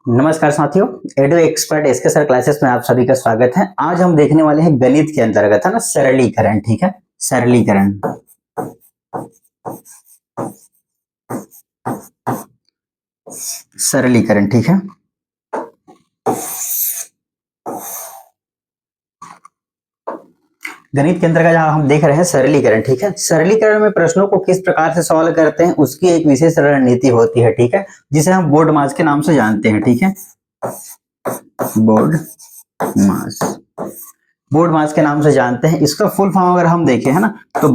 नमस्कार साथियों, एडु expert SK sir classes में आप सभी का स्वागत है। आज हम देखने वाले हैं गणित के अंतर्गत है ना सरलीकरण। ठीक है, सरलीकरण। सरलीकरण ठीक है। गणित के अंतर्गत हम देख रहे हैं सरलीकरण। ठीक है, सरलीकरण में प्रश्नों को किस प्रकार से सॉल्व करते हैं उसकी एक विशेष रणनीति होती है। ठीक है, जिसे हम बोर्ड मास के नाम से जानते हैं। ठीक है, बोर्ड मास, बोर्ड मास के नाम से जानते हैं। इसका फुल फॉर्म अगर हम देखें है ना, तो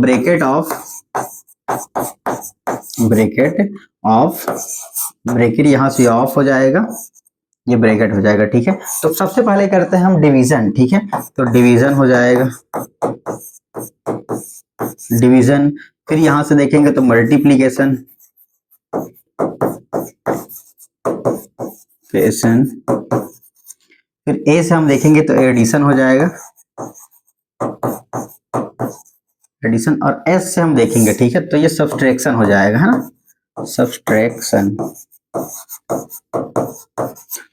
ब्रैकेट यहां से ऑफ हो जाएगा, ये ब्रैकेट हो जाएगा। ठीक है, तो सबसे पहले करते हैं हम डिवीजन। ठीक है, तो डिवीजन हो जाएगा, डिवीजन। फिर यहां से देखेंगे तो मल्टीप्लीकेशन, फिर ए से हम देखेंगे तो एडिशन हो जाएगा, एडिशन। और एस से हम देखेंगे, ठीक है, तो ये सब्सट्रैक्शन हो जाएगा, है ना, सब्सट्रैक्शन।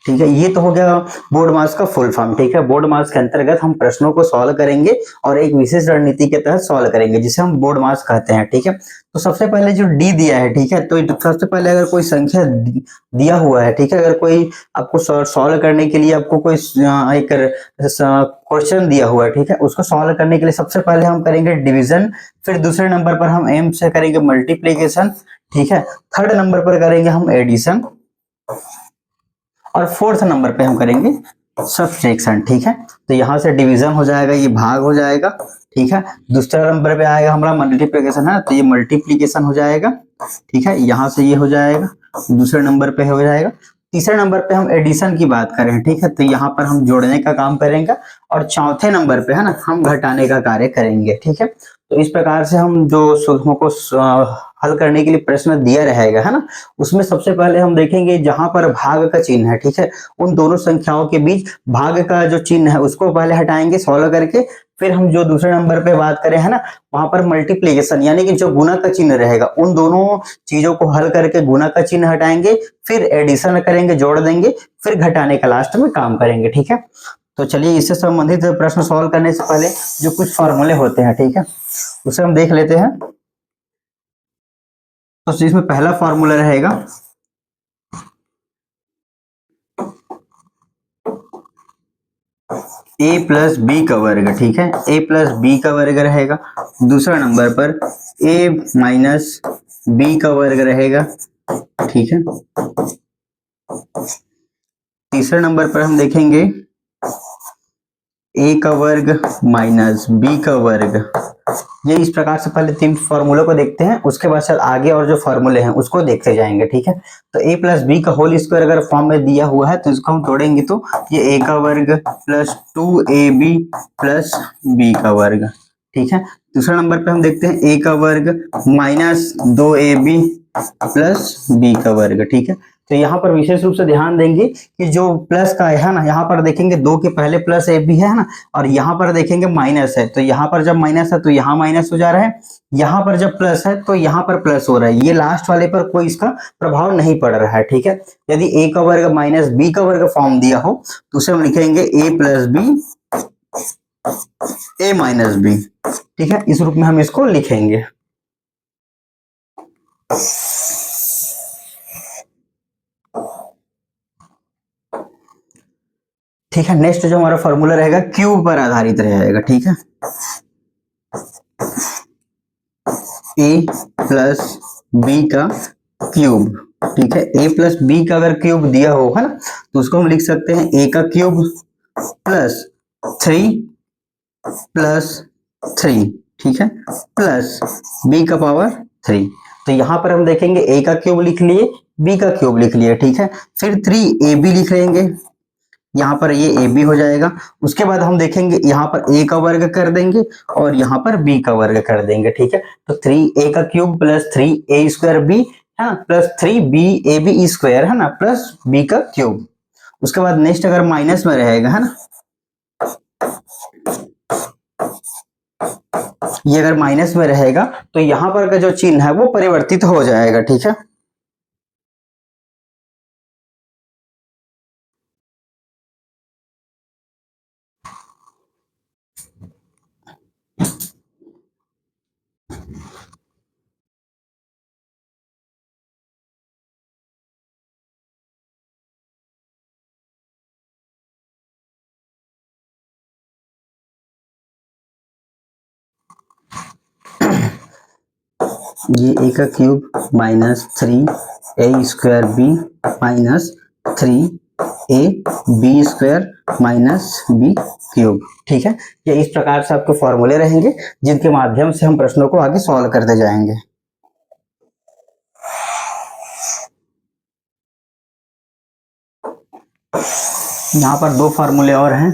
ठीक है, ये तो हो गया बोर्ड मास का फुल फॉर्म। ठीक है, बोर्ड मास के अंतर्गत हम प्रश्नों को सॉल्व करेंगे और एक विशेष रणनीति के तहत सॉल्व करेंगे, जिसे हम बोर्ड मास कहते हैं। ठीक है, तो सबसे पहले जो डी दिया है, ठीक है, तो सबसे पहले अगर कोई संख्या दिया हुआ है, ठीक है, अगर कोई आपको सॉल्व करने के लिए आपको कोई एक क्वेश्चन दिया हुआ है, ठीक है, उसको सॉल्व करने के लिए सबसे पहले हम करेंगे डिवीजन। फिर दूसरे नंबर पर हम एम से करेंगे मल्टीप्लीकेशन। ठीक है, थर्ड नंबर पर करेंगे हम एडिशन और फोर्थ नंबर पे हम करेंगे सब्सट्रैक्शन। ठीक है, तो यहां से डिवीजन हो जाएगा, ये भाग हो जाएगा। ठीक है, दूसरा नंबर पे आएगा हमारा मल्टीप्लिकेशन है, तो ये मल्टीप्लिकेशन हो जाएगा। ठीक है, यहां से ये हो जाएगा, दूसरे नंबर पे हो जाएगा। तीसरे नंबर पे हम एडिशन की बात करें, ठीक है, तो यहाँ पर हम जोड़ने का काम करेंगे और चौथे नंबर पे है ना हम घटाने का कार्य करेंगे। ठीक है, तो इस प्रकार से हम जो हमको हल करने के लिए प्रश्न दिया रहेगा है ना, उसमें सबसे पहले हम देखेंगे जहां पर भाग का चिन्ह है, ठीक है, उन दोनों संख्याओं के बीच भाग का जो चिन्ह है उसको पहले हटाएंगे सॉल्व करके। फिर हम जो दूसरे नंबर पे बात करें है ना, वहां पर मल्टीप्लीकेशन यानी कि जो गुना का चिन्ह रहेगा, उन दोनों चीजों को हल करके गुना का चिन्ह हटाएंगे, फिर एडिशन करेंगे, जोड़ देंगे, फिर घटाने का लास्ट में काम करेंगे। ठीक है, तो चलिए इससे संबंधित प्रश्न सॉल्व करने से पहले जो कुछ फॉर्मूले होते हैं, ठीक है, उसे हम देख लेते हैं। तो इसमें पहला फॉर्मूला रहेगा a प्लस बी का वर्ग। ठीक है, a प्लस बी का वर्ग रहेगा। दूसरा नंबर पर a माइनस बी का वर्ग रहेगा। ठीक है, तीसरे नंबर पर हम देखेंगे a का वर्ग माइनस b का वर्ग। ये इस प्रकार से पहले तीन फॉर्मूले को देखते हैं, उसके बाद सर आगे और जो फॉर्मूले हैं उसको देखते जाएंगे। ठीक है, तो a प्लस बी का होल स्क्वायर अगर फॉर्म में दिया हुआ है तो इसको हम तोड़ेंगे तो ये a का वर्ग प्लस 2ab प्लस b का वर्ग। ठीक है, दूसरा नंबर पे हम देखते हैं a का वर्ग माइनस 2ab प्लस b का वर्ग। ठीक है, तो यहाँ पर विशेष रूप से ध्यान देंगे कि जो प्लस का है ना, यहाँ पर देखेंगे दो के पहले प्लस ए भी है ना, और यहाँ पर देखेंगे माइनस है, तो यहाँ पर जब माइनस है तो यहाँ माइनस हो जा रहा है, यहाँ पर जब प्लस है तो यहाँ पर प्लस हो रहा है। ये लास्ट वाले पर कोई इसका प्रभाव नहीं पड़ रहा है। ठीक है, यदि ए का वर्ग माइनस बी का वर्ग फॉर्म दिया हो तो उसे हम लिखेंगे ए प्लस बी, ए माइनस बी। ठीक है, इस रूप में हम इसको लिखेंगे। ठीक है, नेक्स्ट जो हमारा फॉर्मूला रहेगा क्यूब पर आधारित रहेगा। ठीक है, ए प्लस बी का क्यूब। ठीक है, ए प्लस बी का अगर क्यूब दिया हो है ना, तो उसको हम लिख सकते हैं ए का क्यूब प्लस 3 प्लस 3। ठीक है, प्लस बी का पावर 3। तो यहां पर हम देखेंगे ए का क्यूब लिख लिए, बी का क्यूब लिख लिए। ठीक है, फिर 3 ए बी लिख लेंगे, यहाँ पर ये ए बी हो जाएगा। उसके बाद हम देखेंगे यहाँ पर ए का वर्ग कर देंगे और यहाँ पर बी का वर्ग कर देंगे। ठीक है, तो 3a का cube plus 3a square B है ना, प्लस 3b स्क्वायर है ना, प्लस b का क्यूब। उसके बाद नेक्स्ट अगर माइनस में रहेगा है ना, ये अगर माइनस में रहेगा तो यहाँ पर का जो चिन्ह है वो परिवर्तित हो जाएगा। ठीक है, ये ए का cube minus 3 a² b minus 3 a b² minus b³। ठीक है, ये इस प्रकार से आपके फॉर्मूले रहेंगे जिनके माध्यम से हम प्रश्नों को आगे सॉल्व करते जाएंगे। यहाँ पर दो फार्मूले और हैं।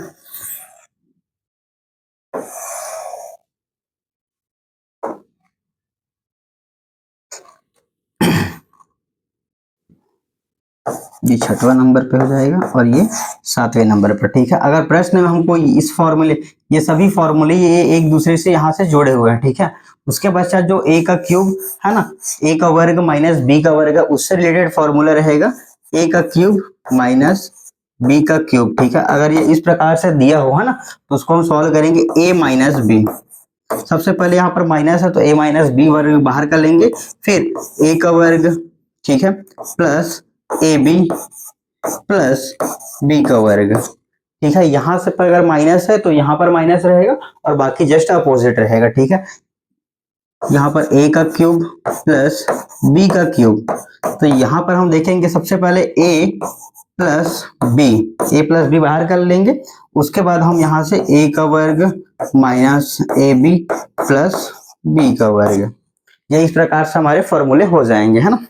ये 6वां नंबर पे हो जाएगा और ये 7वें नंबर पर। ठीक है, अगर प्रश्न में हमको इस फॉर्मूले, ये सभी फॉर्मूले ये एक दूसरे से यहाँ से जोड़े हुए हैं। ठीक है, उसके पश्चात जो a का क्यूब है ना, a का वर्ग माइनस b का वर्ग, उससे रिलेटेड फॉर्मूला रहेगा a का क्यूब माइनस b का क्यूब। ठीक है, अगर ये इस प्रकार से दिया हो है ना, तो उसको हम सॉल्व करेंगे a माइनस b। सबसे पहले यहाँ पर माइनस है तो a माइनस b वर्ग बाहर कर लेंगे, फिर a का वर्ग, ठीक है, plus A B plus B का वर्ग। ठीक है, यहां से पर अगर माइनस है तो यहाँ पर माइनस रहेगा और बाकी जस्ट अपोजिट रहेगा। ठीक है, यहाँ पर a का क्यूब प्लस b का क्यूब, तो यहाँ पर हम देखेंगे सबसे पहले a प्लस b बाहर कर लेंगे, उसके बाद हम यहाँ से a का वर्ग minus A B plus b का वर्ग। ये इस प्रकार से हमारे फॉर्मूले हो जाएंगे, है ना।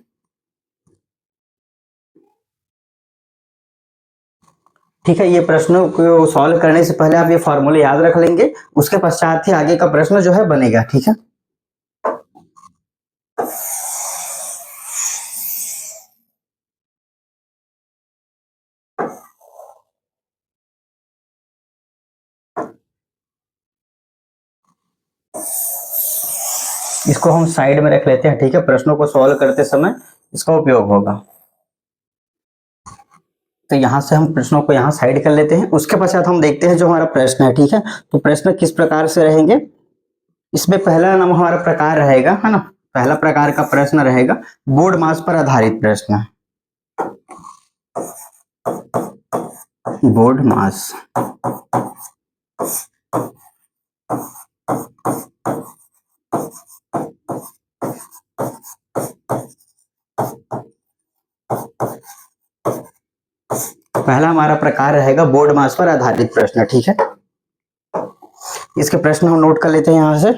ठीक है, ये प्रश्नों को सॉल्व करने से पहले आप ये फॉर्मूले याद रख लेंगे, उसके पश्चात ही आगे का प्रश्न जो है बनेगा। ठीक है, इसको हम साइड में रख लेते हैं। ठीक है, प्रश्नों को सॉल्व करते समय इसका उपयोग होगा। तो यहाँ से हम प्रश्नों को यहाँ साइड कर लेते हैं, उसके पश्चात हम देखते हैं जो हमारा प्रश्न है। ठीक है, तो प्रश्न किस प्रकार से रहेंगे, इसमें पहला नाम हमारा प्रकार रहेगा, है ना, पहला प्रकार का प्रश्न रहेगा बोर्ड मास पर आधारित प्रश्न। बोर्ड मास, पहला हमारा प्रकार रहेगा बोर्ड मास पर आधारित प्रश्न। ठीक है, इसके प्रश्न हम नोट कर लेते हैं यहां से।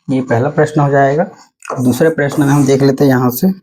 ये पहला प्रश्न हो जाएगा। दूसरे प्रश्न में हम देख लेते हैं यहां से।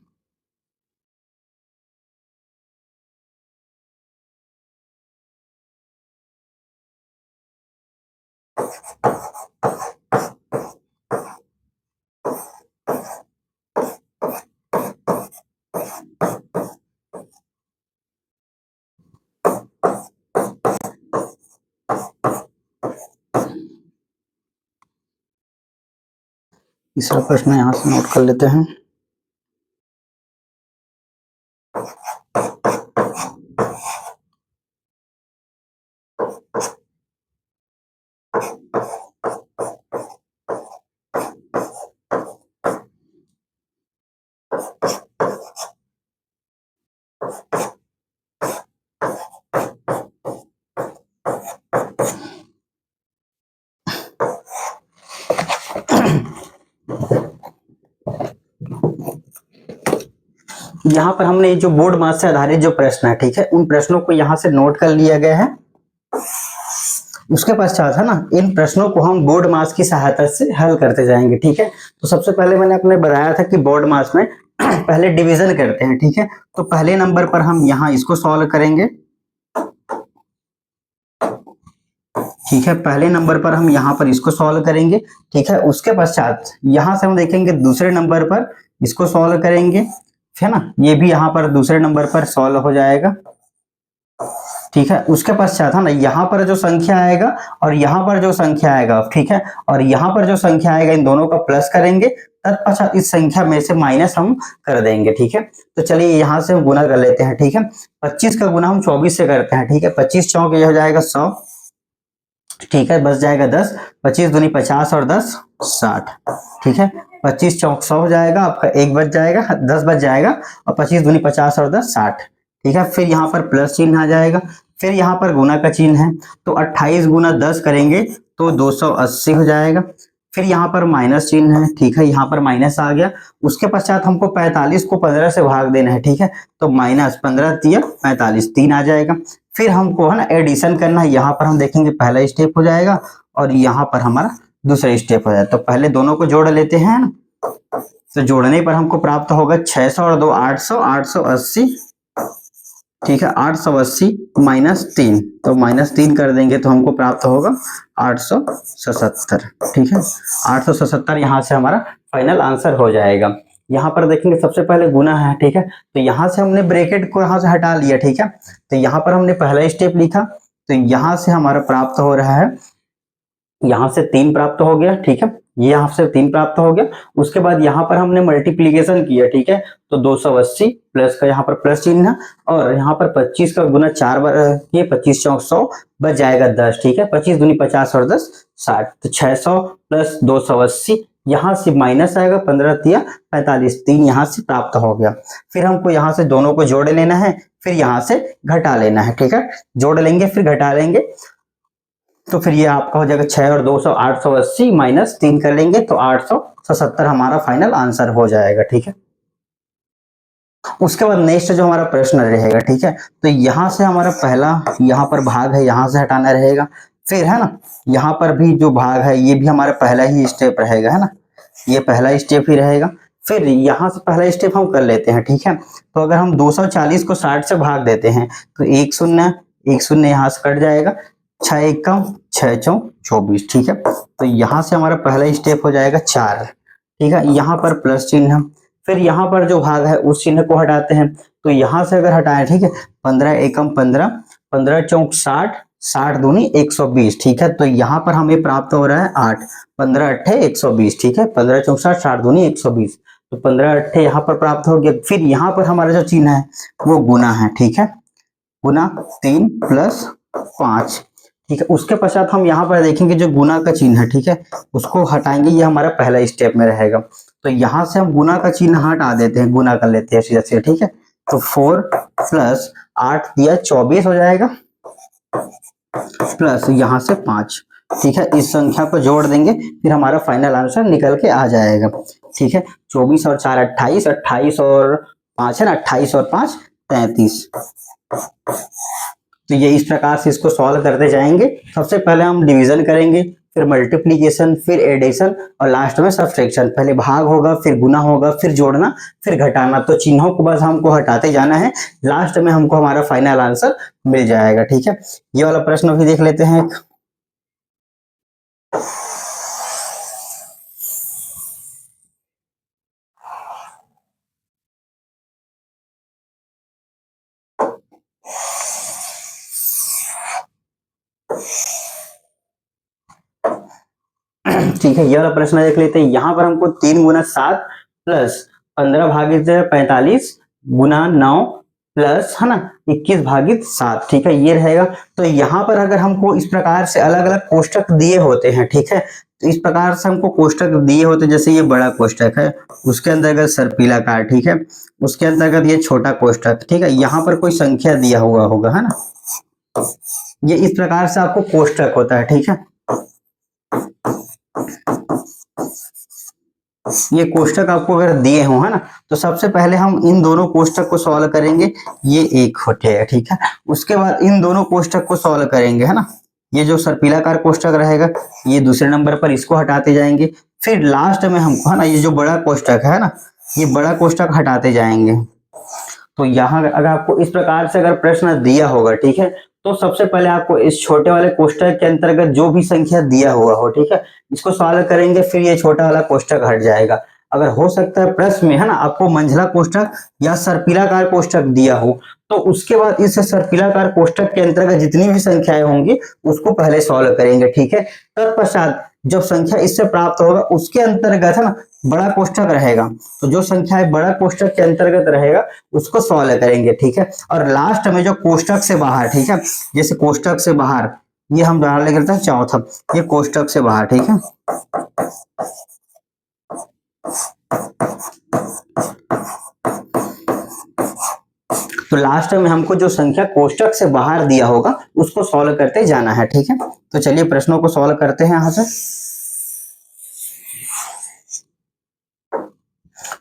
तीसरा प्रश्न यहां से नोट कर लेते हैं। यहाँ पर हमने जो बोर्ड मास से आधारित जो प्रश्न है, ठीक है, उन प्रश्नों को यहाँ से नोट कर लिया गया है। उसके पश्चात है ना, इन प्रश्नों को हम बोर्ड मास की सहायता से हल करते जाएंगे। ठीक है, तो सबसे पहले मैंने अपने बताया था कि बोर्ड मास में पहले डिवीजन करते हैं। ठीक है, तो पहले नंबर पर हम यहाँ इसको सॉल्व करेंगे। ठीक है, पहले नंबर पर हम यहाँ पर इसको सॉल्व करेंगे। ठीक है, उसके पश्चात यहाँ से हम देखेंगे दूसरे नंबर पर इसको सॉल्व करेंगे, है ना, ये भी यहाँ पर दूसरे नंबर पर सॉल्व हो जाएगा। ठीक है। उसके पश्चात है ना, यहाँ पर जो संख्या आएगा और यहाँ पर जो संख्या आएगा, ठीक है, और यहाँ पर जो संख्या आएगा इन दोनों का प्लस करेंगे, तत्पश्चात इस संख्या में से माइनस हम कर देंगे। ठीक है, तो चलिए यहाँ से हम गुना कर लेते हैं। ठीक है, 25 का गुना हम 24 से करते हैं। ठीक है, 25 चौक ये हो जाएगा 100। ठीक है, बच जाएगा 10, 25 दूनी 50 और 10 60। ठीक है, 25 चौक 100 हो जाएगा, आपका एक बच जाएगा, 10 बच जाएगा, और 25 दूनी 50 और 10 60। ठीक है, फिर यहाँ पर प्लस चिन्ह आ जाएगा, फिर यहाँ पर गुना का चिन्ह है, तो 28 गुना 10 करेंगे तो 280 हो जाएगा। फिर यहाँ पर माइनस चिन्ह है। ठीक है, यहाँ पर माइनस आ गया। उसके पश्चात हमको 45 को 15 से भाग देना है। ठीक है, तो माइनस 15 तिया 45, 3 आ जाएगा। फिर हमको है ना एडिशन करना है। यहाँ पर हम देखेंगे पहला स्टेप हो जाएगा और यहाँ पर हमारा दूसरा स्टेप हो जाएगा। तो पहले दोनों को जोड़ लेते हैं ना, तो जोड़ने पर हमको प्राप्त होगा 600 और 2 800, 880। ठीक है, 880 माइनस 3, तो माइनस 3 कर देंगे तो हमको प्राप्त होगा 877। ठीक है, 877 यहाँ से हमारा फाइनल आंसर हो जाएगा। यहाँ पर देखेंगे सबसे पहले गुना है। ठीक है, तो यहाँ से हमने ब्रैकेट को यहाँ से हटा लिया। ठीक है, तो यहाँ पर हमने पहला स्टेप लिखा, तो यहाँ से हमारा प्राप्त हो रहा है, यहाँ से 3 प्राप्त हो गया। ठीक है, ये यहाँ से 3 प्राप्त हो गया। उसके बाद यहाँ पर हमने मल्टीप्लीकेशन किया। ठीक है, तो 280 प्लस का यहाँ पर प्लस चिन्ह है, और यहाँ पर 25 का गुना 4 बार किए, 25 चौक 100 बच जाएगा 10। ठीक है, 25 दूनी 50 और 10 60, तो 600 प्लस 280, यहाँ से माइनस आएगा, 15 तिया 45, 3 यहाँ से प्राप्त हो गया। फिर हमको यहाँ से दोनों को जोड़ लेना है, फिर यहाँ से घटा लेना है। ठीक है, जोड़ लेंगे फिर घटा लेंगे, तो फिर ये आपका हो जाएगा 6 और 200 880 माइनस 3 कर लेंगे तो 877 हमारा फाइनल आंसर हो जाएगा। ठीक है, उसके बाद नेक्स्ट जो हमारा प्रश्न रहेगा। ठीक है, तो यहाँ से हमारा पहला यहाँ पर भाग है, यहाँ से हटाना रहेगा। फिर है ना, यहाँ पर भी जो भाग है ये भी हमारा पहला ही स्टेप रहेगा, है ना, ये पहला स्टेप ही रहेगा। फिर यहाँ से पहला स्टेप हम कर लेते हैं। ठीक है, तो अगर हम 240 को 60 से भाग देते हैं तो 1 शून्य 1 शून्य यहाँ से कट जाएगा, 6 1 कम 6 चौक 24। ठीक है, तो यहाँ से हमारा पहला स्टेप हो जाएगा 4। ठीक है, यहाँ पर प्लस चिन्ह, फिर यहाँ पर जो भाग है उस चिन्ह को हटाते हैं, तो यहाँ से अगर हटाएं, ठीक है, 15 एकम 15, 15 चौक 60, 60 दूनी 120। ठीक है, तो यहाँ पर हमें प्राप्त हो रहा है 8, 15 अट्ठे 120। ठीक है, 15 चौक 60, 60 दूनी 120, तो 15 अट्ठे यहाँ पर प्राप्त हो गया। फिर यहाँ पर हमारा जो चिन्ह है वो गुना है। ठीक है, गुना 3 प्लस 5। ठीक है, उसके पश्चात हम यहाँ पर देखेंगे जो गुना का चिन्ह है, ठीक है, उसको हटाएंगे, ये हमारा पहला स्टेप में रहेगा। तो यहाँ से हम गुना का चिन्ह हटा देते हैं, गुना कर लेते हैं सीधा सीधा। ठीक है, तो 4 प्लस 8 दिया 24 हो जाएगा, प्लस यहाँ से 5। ठीक है, इस संख्या को जोड़ देंगे, फिर हमारा फाइनल आंसर निकल के आ जाएगा। ठीक है, 24 और 4 28, 28 और 5 है ना, 28 और 5 33। तो ये इस प्रकार से इसको सॉल्व करते जाएंगे। सबसे पहले हम डिवीजन करेंगे, फिर मल्टीप्लीकेशन, फिर एडिशन और लास्ट में सब्ट्रैक्शन। पहले भाग होगा, फिर गुना होगा, फिर जोड़ना, फिर घटाना। तो चिन्हों को बस हमको हटाते जाना है, लास्ट में हमको हमारा फाइनल आंसर मिल जाएगा। ठीक है, ये वाला प्रश्न भी देख लेते हैं। ठीक है, ये वाला प्रश्न देख लेते हैं। यहाँ पर हमको 3 गुना 7 प्लस 15 भागित 45 गुना 9 प्लस है ना 21 भागित 7। ठीक है, ये रहेगा। तो यहाँ पर अगर हमको इस प्रकार से अलग अलग कोष्टक दिए होते हैं, ठीक है, तो इस प्रकार से हमको कोष्टक दिए होते, जैसे ये बड़ा कोष्टक है, उसके अंतर्गत सर्पिलाकार, ठीक है, उसके अंतर्गत ये छोटा कोष्टक, ठीक है, यहाँ पर कोई संख्या दिया हुआ होगा, है ना, ये इस प्रकार से आपको कोष्टक होता है। ठीक है, ये कोष्टक आपको अगर दिए हो, है ना, तो सबसे पहले हम इन दोनों कोष्टक को सॉल्व करेंगे, ये एक होते, ठीक है, उसके बाद इन दोनों कोष्टक को सॉल्व करेंगे, है ना, ये जो सर्पिलाकार कोष्टक रहेगा ये दूसरे नंबर पर, इसको हटाते जाएंगे। फिर लास्ट में हमको है ना ये जो बड़ा कोष्टक है ना, ये बड़ा कोष्टक हटाते जाएंगे। तो यहाँ अगर आपको इस प्रकार से अगर प्रश्न दिया होगा, ठीक है, तो सबसे पहले आपको इस छोटे वाले कोष्टक के अंतर्गत जो भी संख्या दिया हुआ हो, ठीक है, इसको सॉल्व करेंगे, फिर ये छोटा वाला कोष्टक हट जाएगा। अगर हो सकता है प्रश्न में है ना आपको मंझला कोष्ठक या सर्पिलाकार कोष्ठक दिया हो, तो उसके बाद इस सर्पिलाकार कोष्ठक के अंतर्गत जितनी भी संख्याएं होंगी उसको पहले सॉल्व करेंगे, ठीक है। तत्पश्चात जब संख्या इससे प्राप्त होगा उसके अंतर्गत है ना बड़ा कोष्ठक रहेगा, तो जो संख्या है बड़ा कोष्ठक के अंतर्गत रहेगा उसको सॉल्व करेंगे, ठीक है। और लास्ट में जो कोष्ठक से बाहर, ठीक है, जैसे कोष्ठक से बाहर ये हम डाल लेते हैं चौथा, ये कोष्ठक से बाहर, ठीक है। तो लास्ट में हमको जो संख्या कोष्ठक से बाहर दिया होगा उसको सॉल्व करते जाना है, ठीक है। तो चलिए प्रश्नों को सॉल्व करते हैं यहां से,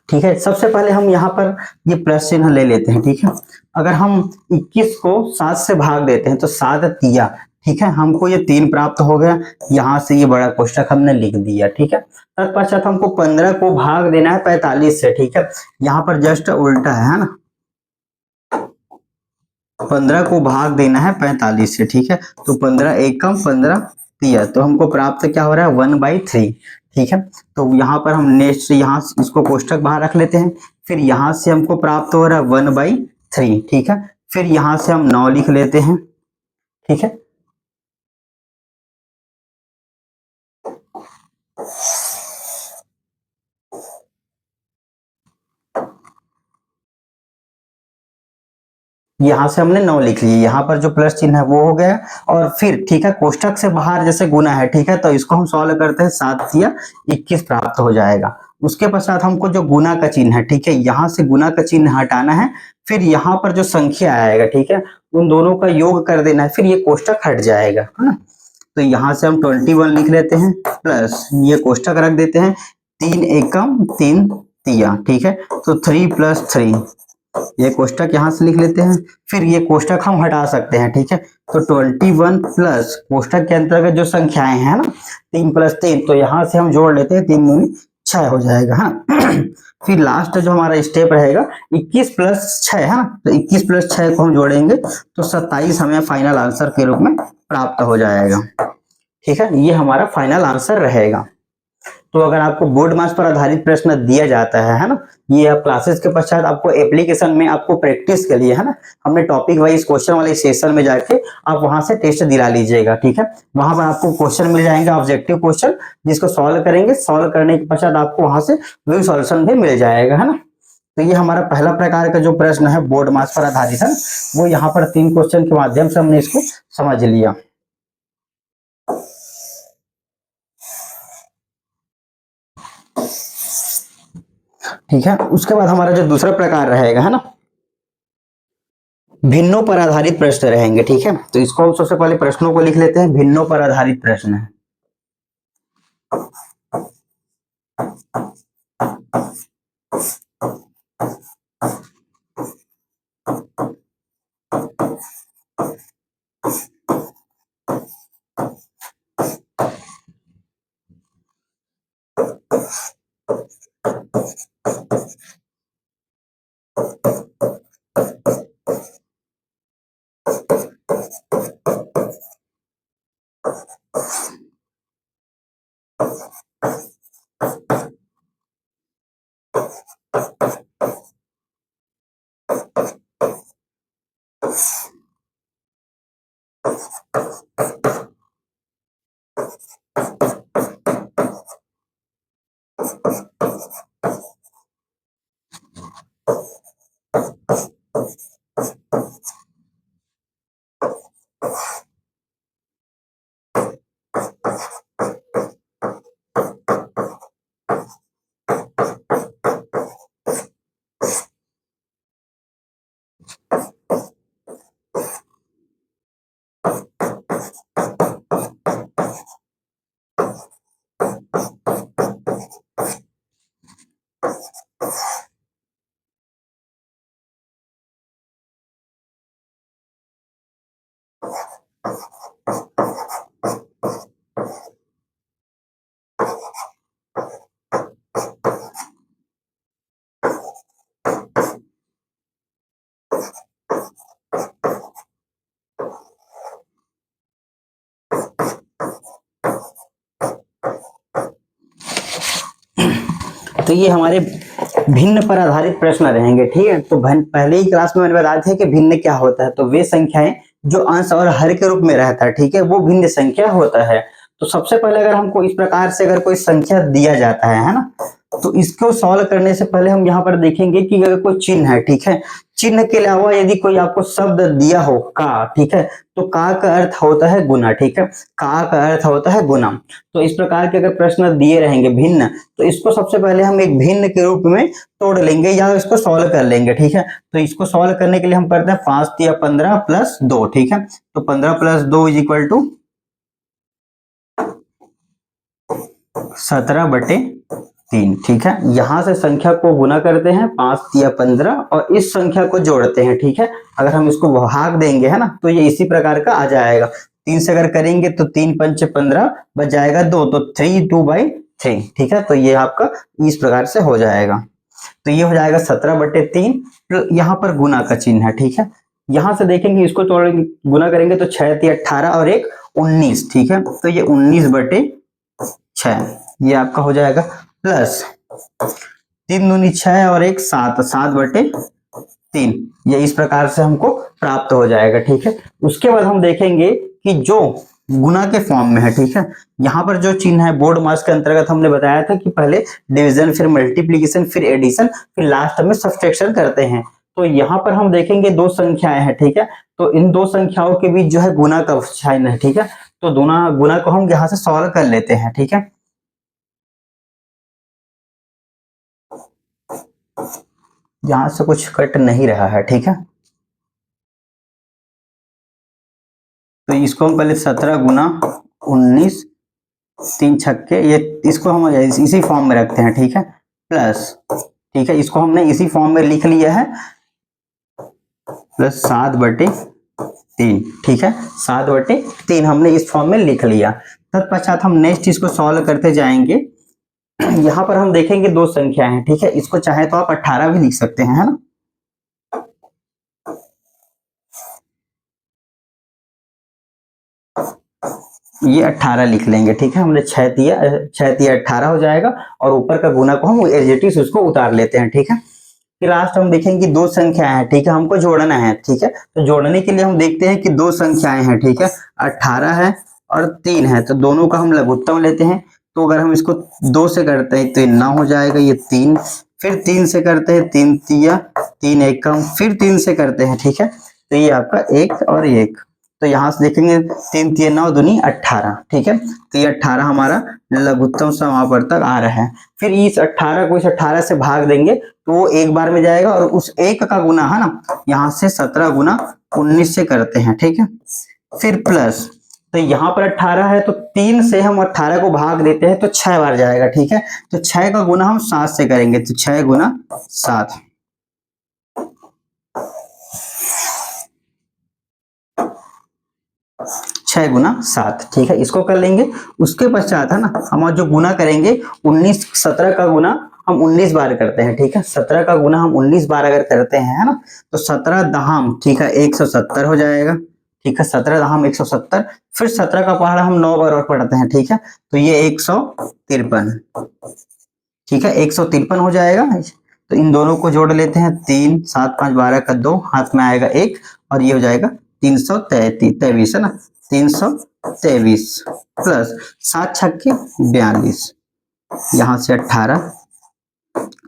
ठीक है। सबसे पहले हम यहाँ पर ये प्लस चिन्ह ले लेते हैं, ठीक है। अगर हम 21 को 7 से भाग देते हैं तो 7 तिया, ठीक है, हमको ये 3 प्राप्त हो गया, यहाँ से ये बड़ा कोष्ठक हमने लिख दिया, ठीक है। तत्पश्चात हमको 15 को भाग देना है 45 से, ठीक है। यहाँ पर जस्ट उल्टा है ना, 15 को भाग देना है 45 से, ठीक है। तो 15 एकम 15 तिया, तो हमको प्राप्त क्या हो रहा है 1/3, ठीक है। तो यहाँ पर हम नेक्स्ट यहाँ इसको कोष्ठक बाहर रख लेते हैं, फिर यहाँ से हमको प्राप्त हो रहा है 1/3, ठीक है। फिर यहाँ से हम 9 लिख लेते हैं, ठीक है। यहाँ से हमने 9 लिख लिए, यहाँ पर जो प्लस चिन्ह है वो हो गया, और फिर ठीक है कोष्ठक से बाहर जैसे गुना है, ठीक है, तो इसको हम सॉल्व करते हैं 7 या 21 प्राप्त हो जाएगा। उसके पश्चात हमको जो गुना का चिन्ह है, ठीक है, यहाँ से गुना का चिन्ह हटाना है, फिर यहाँ पर जो संख्या आएगा, ठीक है, उन दोनों का योग कर देना है, फिर ये कोष्ठक हट जाएगा, है ना। तो यहाँ से हम 21 लिख लेते हैं, प्लस ये कोष्ठक रख देते हैं, 3 एकम 3 तिया, ठीक है। तो 3 + 3, ये कोष्ठक यहाँ से लिख लेते हैं, फिर ये कोष्ठक हम हटा सकते हैं, ठीक है। तो 21 प्लस कोष्ठक के अंतर्गत जो संख्याएं हैं ना 3 + 3, तो यहाँ से हम जोड़ लेते हैं, 3 दूनी 6 हो जाएगा, हाँ। फिर लास्ट जो हमारा स्टेप रहेगा 21 + 6 है ना, तो 21 + 6 को हम जोड़ेंगे तो 27 हमें फाइनल आंसर के रूप में प्राप्त हो जाएगा, ठीक है। ये हमारा फाइनल आंसर रहेगा। तो अगर आपको बोर्ड मास पर आधारित प्रश्न दिया जाता है ना, ये आप क्लासेस के पश्चात आपको एप्लीकेशन में आपको प्रैक्टिस के लिए है ना, हमने टॉपिक वाइज क्वेश्चन वाले सेशन में जाके आप वहां से टेस्ट दिला लीजिएगा, ठीक है। वहां पर आपको क्वेश्चन मिल जाएंगे ऑब्जेक्टिव क्वेश्चन, जिसको सॉल्व करेंगे, सॉल्व करने के पश्चात आपको वहां से व्यू सॉल्यूशन भी मिल जाएगा, है ना। तो ये हमारा पहला प्रकार का जो प्रश्न है बोर्ड मास पर आधारित है, वो यहाँ पर 3 क्वेश्चन के माध्यम से हमने इसको समझ लिया, ठीक है। उसके बाद हमारा जो दूसरा प्रकार रहेगा है ना, भिन्नों पर आधारित प्रश्न रहेंगे, ठीक है। तो इसको हम सबसे पहले प्रश्नों को लिख लेते हैं, भिन्नों पर आधारित प्रश्न है। तो तो ये हमारे भिन्न पर आधारित प्रश्न रहेंगे, ठीक है। तो पहले ही क्लास में मैंने बताया था कि भिन्न क्या होता है, तो वे संख्याएं जो अंश और हर के रूप में रहता है, ठीक है, वो भिन्न संख्या होता है। तो सबसे पहले अगर हमको इस प्रकार से अगर कोई संख्या दिया जाता है ना, तो इसको सॉल्व करने से पहले हम यहाँ पर देखेंगे कि अगर कोई चिन्ह है, ठीक है, चिन्ह के अलावा यदि कोई आपको शब्द दिया हो का, ठीक है, तो का अर्थ होता है गुना, ठीक है, का अर्थ होता है गुना। तो इस प्रकार के अगर प्रश्न दिए रहेंगे भिन्न, तो इसको सबसे पहले हम एक भिन्न के रूप में तोड़ लेंगे या इसको सॉल्व कर लेंगे, ठीक है। तो इसको सॉल्व करने के लिए हम करते हैं 5 या 15 प्लस 2, ठीक है। तो 15 प्लस 2 इज इक्वल टू 17/3, ठीक है। यहां से संख्या को गुना करते हैं 5 या 15 और इस संख्या को जोड़ते हैं, ठीक है। अगर हम इसको भाग देंगे है ना, तो ये इसी प्रकार का आ जाएगा। 3 से अगर करेंगे तो 3 पंच 15 बच जाएगा 2, तो 3/2/3, ठीक है। तो ये आपका इस प्रकार से हो जाएगा। तो ये हो जाएगा 17/3, यहाँ पर गुना का चिन्ह है, ठीक है। यहां से देखेंगे इसको तोड़ेंगे, गुना करेंगे तो 6 × 18 और 1 19, ठीक है। तो ये 19/6 ये आपका हो जाएगा, प्लस 3 दूनी 6 और 1 7, 7/3 ये इस प्रकार से हमको प्राप्त हो जाएगा, ठीक है। उसके बाद हम देखेंगे कि जो गुना के फॉर्म में है, ठीक है, यहाँ पर जो चिन्ह है बोर्ड मास के अंतर्गत हमने बताया था कि पहले डिवीजन, फिर मल्टीप्लीकेशन, फिर एडिशन, फिर लास्ट में सब्सट्रैक्शन करते हैं। तो यहाँ पर हम देखेंगे दो संख्याएं हैं, ठीक है। तो इन दो संख्याओं के बीच जो है गुना का चिन्ह है, ठीक है। तो गुना को हम यहाँ से सॉल्व कर लेते हैं, ठीक है। यहां से कुछ कट नहीं रहा है, ठीक है। तो इसको हम पहले 17 गुना 19 3 छक्के, ये इसको हम इसी फॉर्म में रखते हैं, ठीक है, प्लस, ठीक है, इसको हमने इसी फॉर्म में लिख लिया है, प्लस 7/3, ठीक है, 7/3 हमने इस फॉर्म में लिख लिया। तत्पश्चात हम नेक्स्ट इसको सॉल्व करते जाएंगे। यहाँ पर हम देखेंगे दो संख्या है, ठीक है। इसको चाहे तो आप 18 भी लिख सकते हैं, है ना। ये 18 लिख लेंगे, ठीक है। हमने 6 दिया 18 हो जाएगा और ऊपर का गुना को हम एज इट इज उसको उतार लेते हैं, ठीक है। फिर लास्ट हम देखेंगे दो संख्याएं हैं, ठीक है, हमको जोड़ना है, ठीक है। तो जोड़ने के लिए हम देखते हैं कि दो संख्याएं हैं, ठीक है, 18 है और 3 है, तो दोनों का हम लघुत्तम लेते हैं। तो अगर हम इसको 2 से करते हैं तो ये 9 हो जाएगा, ये 3, फिर 3 से करते हैं 3 तिया 3 एक कम, फिर 3 से करते हैं, ठीक है। तो ये आपका 1 और 1, तो यहाँ से देखेंगे 3 तिया 9 दूनी 18, ठीक है। तो ये 18 हमारा लघुत्तम समापवर्तक आ रहा है। फिर इस 18 को इस 18 से भाग देंगे तो वो एक बार में जाएगा और उस 1 का गुना है ना, यहाँ से 17 गुना 19 से करते हैं, ठीक है। फिर प्लस, तो यहाँ पर 18 है तो 3 से हम 18 को भाग देते हैं तो 6 बार जाएगा, ठीक है। तो 6 का गुना हम 7 से करेंगे, तो 6 गुना 7, 6 गुना 7, ठीक है, इसको कर लेंगे। उसके पश्चात है ना हम जो गुना करेंगे 19 17 का गुना हम 19 बार करते हैं, ठीक है। 17 का गुना हम 19 बार अगर करते हैं, है ना, तो 17 दहाम, ठीक है, 170 हो जाएगा, ठीक है, 17 दहाम 170। फिर 17 का पहाड़ा हम 9 बार और पढ़ते हैं, ठीक है। तो ये 153, ठीक है, 153 हो जाएगा। तो इन दोनों को जोड़ लेते हैं, 3 7 5 12 का 2 हाथ में आएगा 1 और ये हो जाएगा 323 है ना, 323 प्लस 7 छक्के 42, यहाँ से 18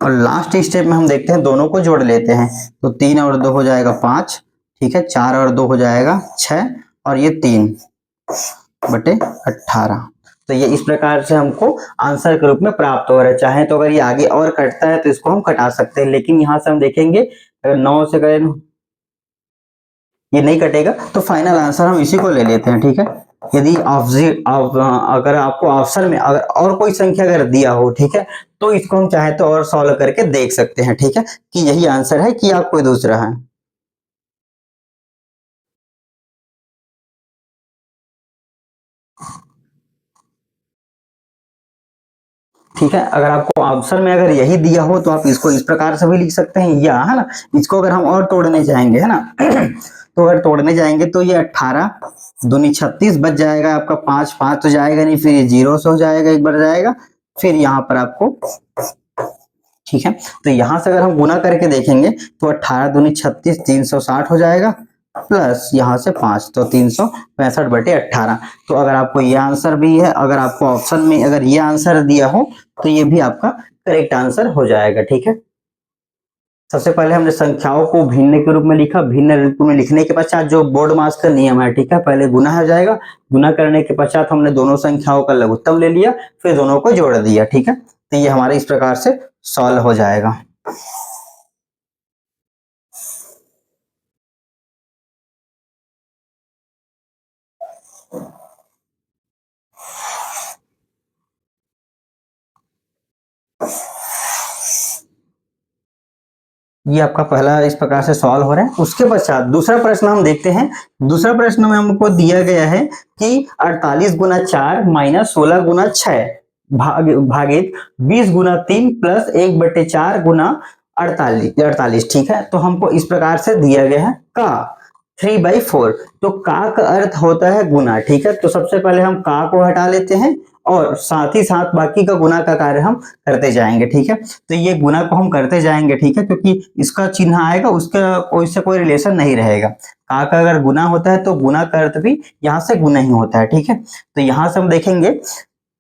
और लास्ट स्टेप में हम देखते हैं दोनों को जोड़ लेते हैं। तो 3 और 2 हो जाएगा 5, ठीक है, 4 और 2 हो जाएगा 6 और ये 3/18। तो ये इस प्रकार से हमको आंसर के रूप में प्राप्त हो रहा है। चाहे तो अगर ये आगे और कटता है तो इसको हम कटा सकते हैं, लेकिन यहाँ से हम देखेंगे अगर 9 से करें ये नहीं कटेगा तो फाइनल आंसर हम इसी को ले लेते हैं, ठीक है। यदि अगर आपको ऑप्शन में अगर और कोई संख्या अगर दिया हो, ठीक है, तो इसको हम चाहे तो और सॉल्व करके देख सकते हैं, ठीक है, कि यही आंसर है कि आप कोई दूसरा है। ठीक है, अगर आपको ऑप्शन में अगर यही दिया हो तो आप इसको इस प्रकार से भी लिख सकते हैं, या है ना, इसको अगर हम और तोड़ने जाएंगे, है ना तो अगर तोड़ने जाएंगे तो ये 18 दूनी 36 बच जाएगा आपका, 5 5 तो जाएगा नहीं, फिर ये 0 से हो जाएगा, एक बार जाएगा, फिर यहाँ पर आपको ठीक है। तो यहां से अगर हम गुना करके देखेंगे तो 18 दूनी 36, 360 हो जाएगा, प्लस यहाँ से 5 तो 365/18। तो अगर आपको ये आंसर भी है, अगर आपको ऑप्शन में अगर ये आंसर दिया हो तो ये भी आपका करेक्ट आंसर हो जाएगा। ठीक है। सबसे पहले हमने संख्याओं को भिन्न के रूप में लिखा, भिन्न रूप में लिखने के पश्चात जो बोर्ड मास का नियम है, ठीक है, पहले गुना हो जाएगा, गुना करने के पश्चात हमने दोनों संख्याओं का लघुत्तम ले लिया, फिर दोनों को जोड़ दिया। ठीक है। तो ये हमारे इस प्रकार से सॉल्व हो जाएगा। ये आपका पहला इस प्रकार से सॉल्व हो रहा है। उसके पश्चात दूसरा प्रश्न हम देखते हैं। दूसरा प्रश्न में हमको दिया गया है कि 48 गुना 4 माइनस 16 गुना 6 भागित 20 गुना 3 प्लस 1/4 गुना 48। ठीक है। तो हमको इस प्रकार से दिया गया है का 3/4। तो का अर्थ होता है गुना। ठीक है। तो सबसे पहले हम का को हटा लेते हैं और साथ ही साथ बाकी का गुना का कार्य हम करते जाएंगे। ठीक है। तो ये गुना को हम करते जाएंगे। ठीक है। क्योंकि इसका चिन्ह आएगा, उसका कोई रिलेशन नहीं रहेगा। का अगर गुना होता है तो गुना का अर्थ भी यहाँ से गुना ही होता है। ठीक है। तो यहाँ से हम देखेंगे,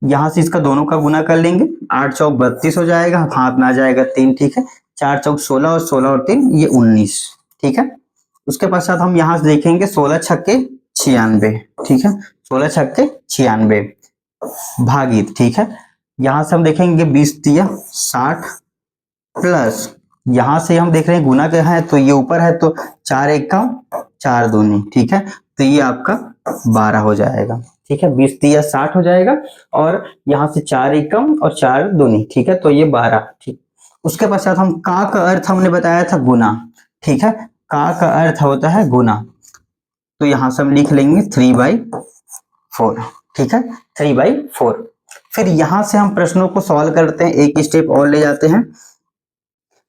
यहाँ से इसका दोनों का गुना कर लेंगे, 8 चौक 32 हो जाएगा, हाथ में आ जाएगा 3। ठीक है। 4 चौक 16 और 16 और 3 ये 19। ठीक है। उसके पश्चात हम यहाँ से देखेंगे 16 छक्के 96। ठीक है। 16 छक्के 96 भागित, ठीक है, यहां से हम देखेंगे 20 दिया 60 प्लस यहां से हम देख रहे हैं गुना क्या है तो ये ऊपर है तो 4 एक 4 दूनी। ठीक है। तो ये आपका 12 हो जाएगा। ठीक है। 20 दिया 60 हो जाएगा और यहाँ से 4 एक और 4 दूनी। ठीक है। तो ये 12। ठीक। उसके पश्चात हम का अर्थ हमने बताया था गुना। ठीक है। का अर्थ होता है गुना। तो यहां से हम लिख लेंगे 3/4। ठीक है। 3/4। फिर यहां से हम प्रश्नों को सॉल्व करते हैं, एक स्टेप और ले जाते हैं।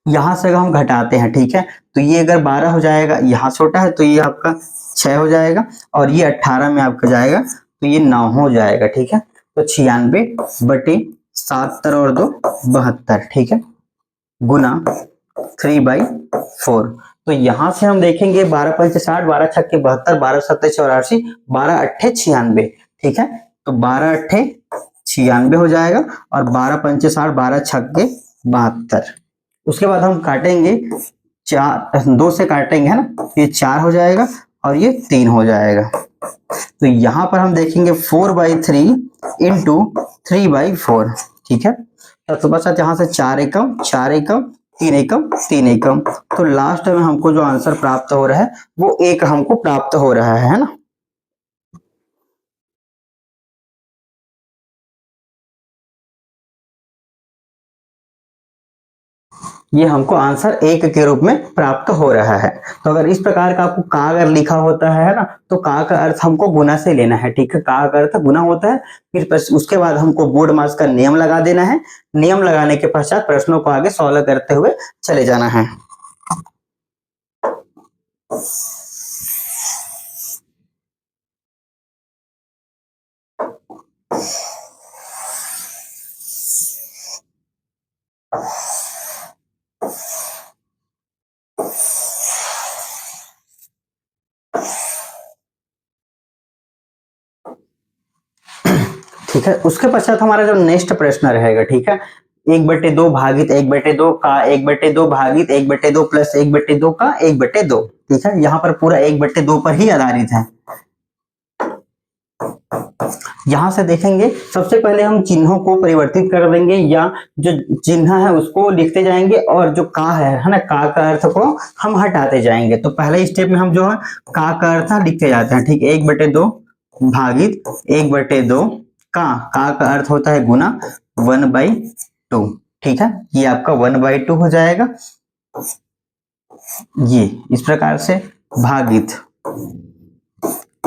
यहां से अगर हम घटाते हैं, ठीक है, तो ये अगर 12 हो जाएगा, यहाँ छोटा है तो ये आपका 6 हो जाएगा और ये 18 में आपका जाएगा तो ये 9 हो जाएगा। ठीक है। तो 96/7 और 2 72। ठीक है। गुना 3/4। तो यहां से हम देखेंगे 12 पंचे 60, 12 छक्के 72, 12 सत्ते 84, 12 अट्ठे 96। ठीक है। तो 12 अट्ठे 96 हो जाएगा और 12 पंचे 60, 12 छक्के 72। उसके बाद हम काटेंगे, 2 से काटेंगे, है ना, ये 4 हो जाएगा और ये 3 हो जाएगा। तो यहां पर हम देखेंगे 4/3 इंटू 3/4। ठीक है। तो बस यहाँ से 4 एकम 4 एकम 3 एकम 3 एकम, तो लास्ट में हमको जो आंसर प्राप्त हो रहा है वो 1 हमको प्राप्त हो रहा है ना। ये हमको आंसर 1 के रूप में प्राप्त हो रहा है। तो अगर इस प्रकार का आपको का अगर लिखा होता है ना, तो का अर्थ हमको गुना से लेना है। ठीक है। का अर्थ गुना होता है। फिर उसके बाद हमको बोर्ड मास का नियम लगा देना है। नियम लगाने के पश्चात प्रश्नों को आगे सॉल्व करते हुए चले जाना है। ठीक है। उसके पश्चात हमारा जो नेक्स्ट प्रश्न रहेगा, ठीक है, 1/2 भागित 1/2 का 1/2 भागित 1/2 प्लस 1/2 का 1/2। ठीक है। यहाँ पर पूरा 1/2 पर ही आधारित है। यहां से देखेंगे सबसे पहले हम चिन्हों को परिवर्तित कर देंगे, या जो चिन्ह है उसको लिखते जाएंगे और जो का है ना, का अर्थ को हम हटाते जाएंगे। तो पहले स्टेप में हम जो है का अर्थ लिखते जाते हैं। ठीक है। 1/2 भागित 1/2 का अर्थ होता है गुना 1/2। ठीक है। ये आपका 1/2 हो जाएगा। ये इस प्रकार से भागित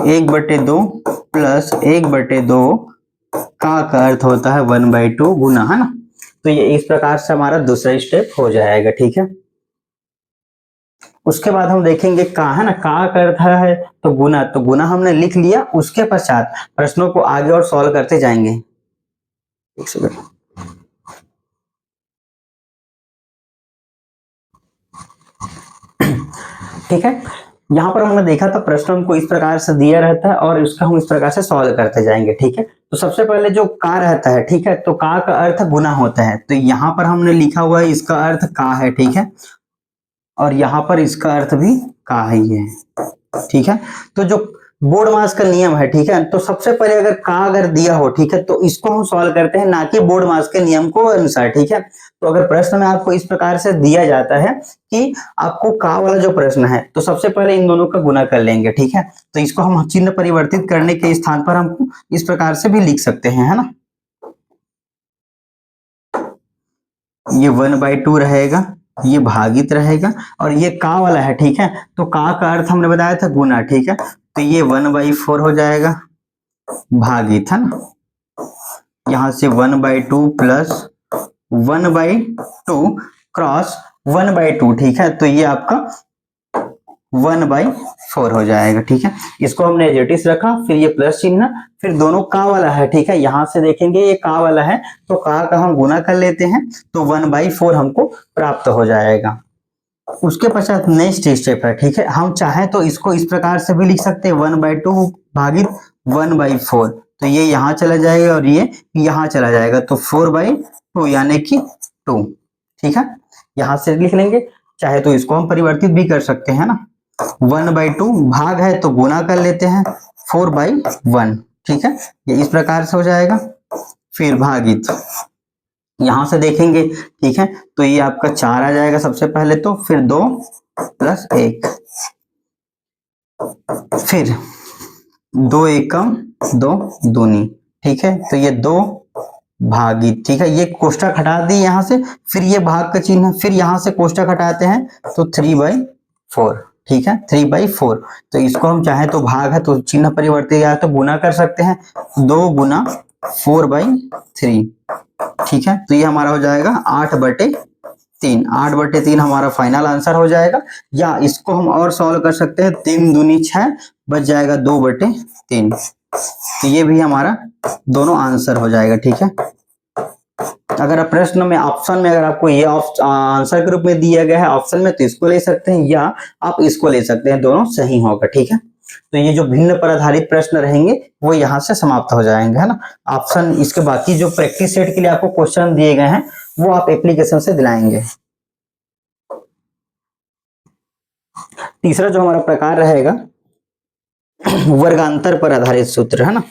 1/2 प्लस 1/2 का अर्थ होता है 1/2 गुना, है ना। तो ये इस प्रकार से हमारा दूसरा स्टेप हो जाएगा। ठीक है। उसके बाद हम देखेंगे का, है ना, का अर्थ है तो गुना हमने लिख लिया। उसके पश्चात प्रश्नों को आगे और सॉल्व करते जाएंगे। एक सेकंड। ठीक है। यहाँ पर हमने देखा था प्रश्न हमको इस प्रकार से दिया रहता है और इसका हम इस प्रकार से सॉल्व करते जाएंगे। ठीक है, तो सबसे पहले जो का रहता है, ठीक है, तो का अर्थ गुना होता है, तो यहाँ पर हमने लिखा हुआ है इसका अर्थ का है। ठीक है, और यहाँ पर इसका अर्थ भी का ही है। ठीक है, तो जो बोर्ड मास का नियम है, ठीक है, तो सबसे पहले अगर का अगर दिया हो, ठीक है, तो इसको हम सॉल्व करते हैं, ना कि बोर्ड मास के नियम को अनुसार। ठीक है, तो अगर प्रश्न में आपको इस प्रकार से दिया जाता है कि आपको का वाला जो प्रश्न है, तो सबसे पहले इन दोनों का गुना कर लेंगे। ठीक है, तो इसको हम चिन्ह परिवर्तित करने के स्थान पर हम इस प्रकार से भी लिख सकते हैं, है ना। ये 1/2 रहेगा, ये भागित रहेगा, और ये का वाला है, ठीक है, तो का अर्थ हमने बताया था गुना। ठीक है, तो ये 1/4 हो जाएगा भागित, है ना, यहां से 1/2 प्लस 1/2 क्रॉस 1/2। ठीक है, तो ये आपका 1/4 हो जाएगा। ठीक है, इसको हमने एजेटिस रखा, फिर ये प्लस चिन्ह, फिर दोनों का वाला है। ठीक है, यहां से देखेंगे ये का वाला है, तो का हम गुना कर लेते हैं, तो 1/4 हमको प्राप्त हो जाएगा। उसके पश्चात नेक्स्ट स्टेप है, ठीक है, हम चाहे तो इसको इस प्रकार से भी लिख सकते हैं 1/2 भागित 1/4, तो ये यहाँ चला जाएगा और ये यहाँ चला जाएगा, तो 4/2 यानी कि 2। ठीक है, यहां से लिख लेंगे, चाहे तो इसको हम परिवर्तित भी कर सकते हैं ना, 1/2 भाग है तो गुना कर लेते हैं 4/1। ठीक है, ये इस प्रकार से हो जाएगा, फिर भागित यहां से देखेंगे, ठीक है, तो ये आपका 4 आ जाएगा सबसे पहले, तो फिर 2 प्लस 1, फिर 2 एकम 2 दूनी। ठीक है, तो ये 2 भागित, ठीक है, ये कोष्ठक हटा दी यहां से, फिर ये भाग का चिन्ह, फिर यहां से कोष्ठक हटाते हैं तो 3/4। ठीक है, 3/4, तो इसको हम चाहे तो भाग है तो चिन्ह परिवर्तित या तो गुना कर सकते हैं, 2 गुना 4/3। ठीक है, तो ये हमारा हो जाएगा 8/3। 8/3 हमारा फाइनल आंसर हो जाएगा, या इसको हम और सॉल्व कर सकते हैं, 3 दूनी 6, बच जाएगा 2/3, तो ये भी हमारा दोनों आंसर हो जाएगा। ठीक है, अगर आप प्रश्न में ऑप्शन में अगर आपको ये आंसर के रूप में दिया गया है ऑप्शन में, तो इसको ले सकते हैं या आप इसको ले सकते हैं, दोनों सही होगा। ठीक है, तो ये जो भिन्न पर आधारित प्रश्न रहेंगे वो यहाँ से समाप्त हो जाएंगे, है ना। ऑप्शन इसके बाकी जो प्रैक्टिस सेट के लिए आपको क्वेश्चन दिए गए हैं वो आप एप्लीकेशन से दिलाएंगे। तीसरा जो हमारा प्रकार रहेगा वर्गांतर पर आधारित सूत्र, है ना।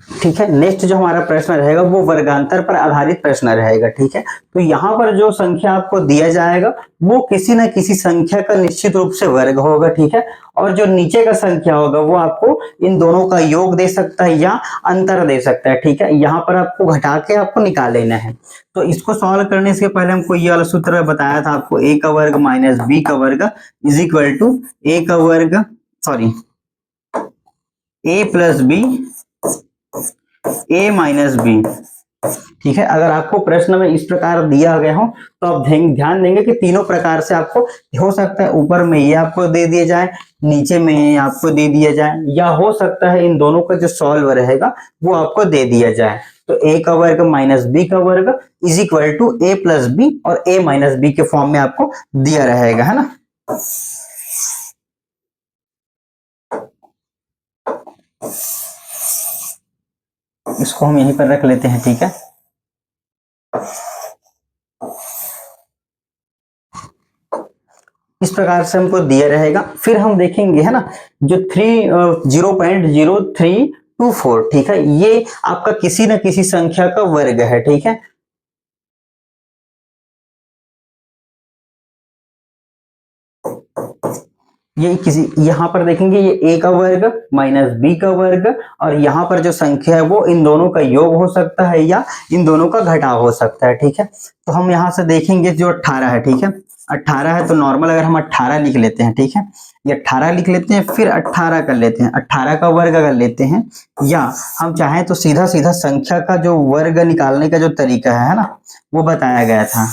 ठीक है, नेक्स्ट जो हमारा प्रश्न रहेगा वो वर्गांतर पर आधारित प्रश्न रहेगा। ठीक है, तो यहाँ पर जो संख्या आपको दिया जाएगा वो किसी न किसी संख्या का निश्चित रूप से वर्ग होगा। ठीक है, और जो नीचे का संख्या होगा वो आपको इन दोनों का योग दे सकता है या अंतर दे सकता है। ठीक है, यहाँ पर आपको घटा के आपको निकाल लेना है। तो इसको सॉल्व करने से पहले हमको ये वाला सूत्र बताया था आपको, a का वर्ग माइनस b का वर्ग इज इक्वल टू a का वर्ग sorry a plus b a minus B. ठीक है, अगर आपको प्रश्न में इस प्रकार दिया गया हो तो आप ध्यान देंगे कि तीनों प्रकार से आपको हो सकता है ऊपर में ये आपको दे दिया जाए, नीचे में ये आपको दे दिया जाए, या हो सकता है इन दोनों का जो सॉल्व रहेगा वो आपको दे दिया जाए। तो ए का वर्ग माइनस बी का वर्ग is equal to A plus B, और ए माइनस बी के फॉर्म में आपको दिया रहेगा, है ना। इसको हम यहीं पर रख लेते हैं, ठीक है। इस प्रकार से हमको दिया रहेगा। फिर हम देखेंगे, है ना, जो 0.0324, ठीक है, ये आपका किसी न किसी संख्या का वर्ग है, ठीक है। ये किसी, यहाँ पर देखेंगे ये ए का वर्ग माइनस बी का वर्ग, और यहाँ पर जो संख्या है वो इन दोनों का योग हो सकता है या इन दोनों का घटाव हो सकता है, ठीक है। तो हम यहाँ से देखेंगे जो 18 है, ठीक है, 18 है तो नॉर्मल अगर हम 18 लिख लेते हैं, ठीक है, ये 18 लिख लेते हैं, फिर 18 कर लेते हैं, 18 का वर्ग कर लेते हैं, या हम चाहें तो सीधा सीधा संख्या का जो वर्ग निकालने का जो तरीका है ना, वो बताया गया था,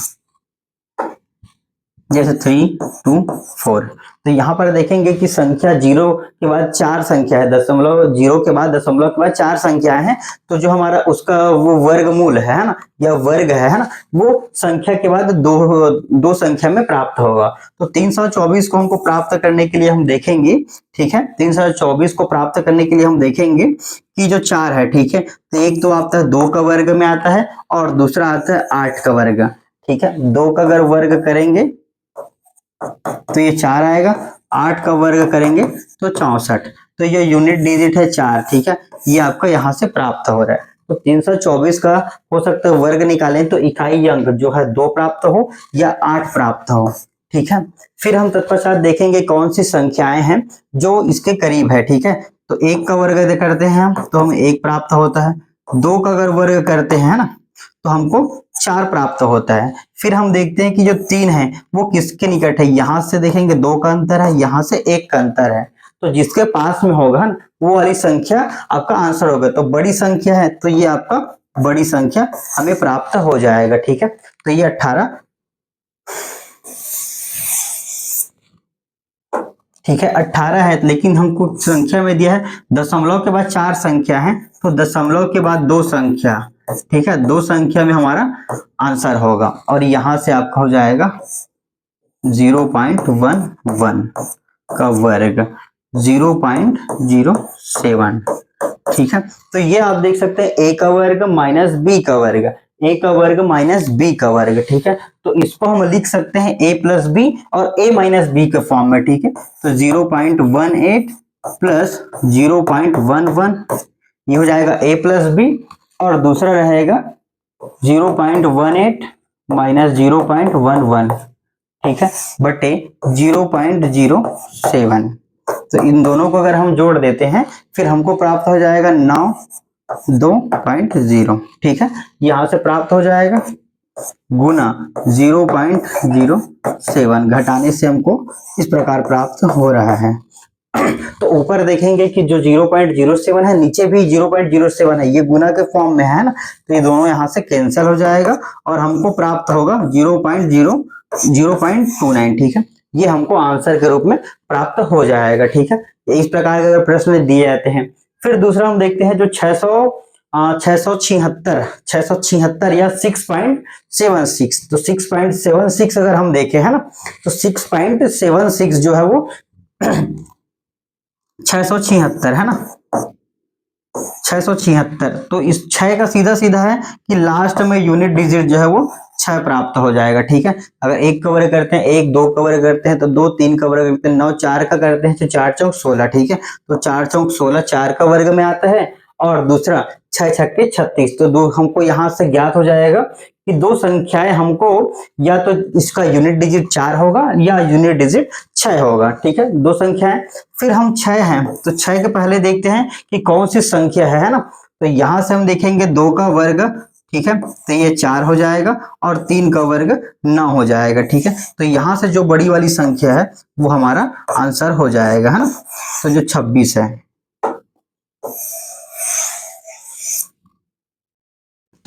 जैसे 3, 2, 4। तो यहाँ पर देखेंगे कि संख्या 0 के बाद 4 संख्या है, दशमलव 0 के बाद दशमलव के बाद 4 संख्या है, तो जो हमारा उसका वो वर्गमूल है ना, या वर्ग है ना, वो संख्या के बाद दो संख्या में प्राप्त होगा। तो 324 को हमको प्राप्त करने के लिए हम देखेंगे, ठीक है, 324 को प्राप्त करने के लिए हम देखेंगे कि जो 4 है, ठीक है, तो एक तो आता है 2 का वर्ग में आता है, और दूसरा आता है 8 का वर्ग, ठीक है। 2 का अगर वर्ग करेंगे तो ये 4 आएगा, 8 का वर्ग करेंगे तो 64। तो ये यूनिट डिजिट है 4, ठीक है, ये आपका यहाँ से प्राप्त हो रहा है। तो 324 का हो सकता है वर्ग निकालें तो इकाई अंक जो है 2 प्राप्त हो या 8 प्राप्त हो, ठीक है। फिर हम तत्पश्चात देखेंगे कौन सी संख्याएं हैं जो इसके करीब है, ठीक है। तो 1 का वर्ग करते हैं हम तो हमें 1 प्राप्त होता है, 2 का अगर वर्ग करते हैं ना तो हमको 4 प्राप्त होता है। फिर हम देखते हैं कि जो 3 है वो किसके निकट है, यहां से देखेंगे 2 का अंतर है, यहां से 1 का अंतर है, तो जिसके पास में होगा ना वो वाली संख्या आपका आंसर होगा। तो बड़ी संख्या है तो ये आपका बड़ी संख्या हमें प्राप्त हो जाएगा, ठीक है। तो ये 18, ठीक है, 18 है, लेकिन हमको संख्या में दिया है दशमलव के बाद 4 संख्या है, तो दशमलव के बाद 2 संख्या, ठीक है, 2 संख्या में हमारा आंसर होगा, और यहां से आपका हो जाएगा 0.11 का वर्ग 0.07, ठीक है। तो ये आप देख सकते हैं ए का वर्ग माइनस बी का वर्ग, ए का वर्ग माइनस बी का वर्ग, ठीक है। तो इसको हम लिख सकते हैं ए प्लस बी और ए माइनस बी के फॉर्म में, ठीक है। तो 0.18 प्लस 0.11 ये हो जाएगा ए प्लस बी, और दूसरा रहेगा 0.18 माइनस 0.11, ठीक है, बटे 0.07। तो इन दोनों को अगर हम जोड़ देते हैं फिर हमको प्राप्त हो जाएगा 9.2.0, ठीक है, यहां से प्राप्त हो जाएगा गुना 0.07, घटाने से हमको इस प्रकार प्राप्त हो रहा है। तो ऊपर देखेंगे कि जो 0.07 है, नीचे भी 0.07 है, ये गुना के फॉर्म में है ना, तो ये दोनों यहां से कैंसिल हो जाएगा और हमको प्राप्त होगा 0.29, ठीक है, ये हमको आंसर के रूप में प्राप्त हो जाएगा, ठीक है। इस प्रकार के अगर प्रश्न दिए जाते हैं। फिर दूसरा हम देखते हैं जो 676 या 6.76, तो 6.76 अगर हम देखें, है ना, तो 6.76 जो है वो 676 है ना, 676। तो इस 6 का सीधा सीधा है कि लास्ट में यूनिट डिजिट जो है वो 6 प्राप्त हो जाएगा, ठीक है। अगर 1 का वर्ग करते हैं 1, 2 का वर्ग करते हैं तो 2, 3 का वर्ग करते हैं 9, 4 का करते हैं तो 4 चौक 16, ठीक है। तो 4 चौक 16 4 का वर्ग में आता है, और दूसरा 6 छक्के 36। तो दो हमको यहाँ से ज्ञात हो जाएगा कि दो संख्याएं हमको या तो इसका यूनिट डिजिट 4 होगा या यूनिट डिजिट 6 होगा, ठीक है, दो संख्याएं। फिर हम 6 हैं तो 6 के पहले देखते हैं कि कौन सी संख्या है ना। तो यहां से हम देखेंगे 2 का वर्ग, ठीक है, तो ये 4 हो जाएगा, और 3 का वर्ग 9 हो जाएगा, ठीक है। तो यहां से जो बड़ी वाली संख्या है वो हमारा आंसर हो जाएगा, है ना, तो जो 26 है।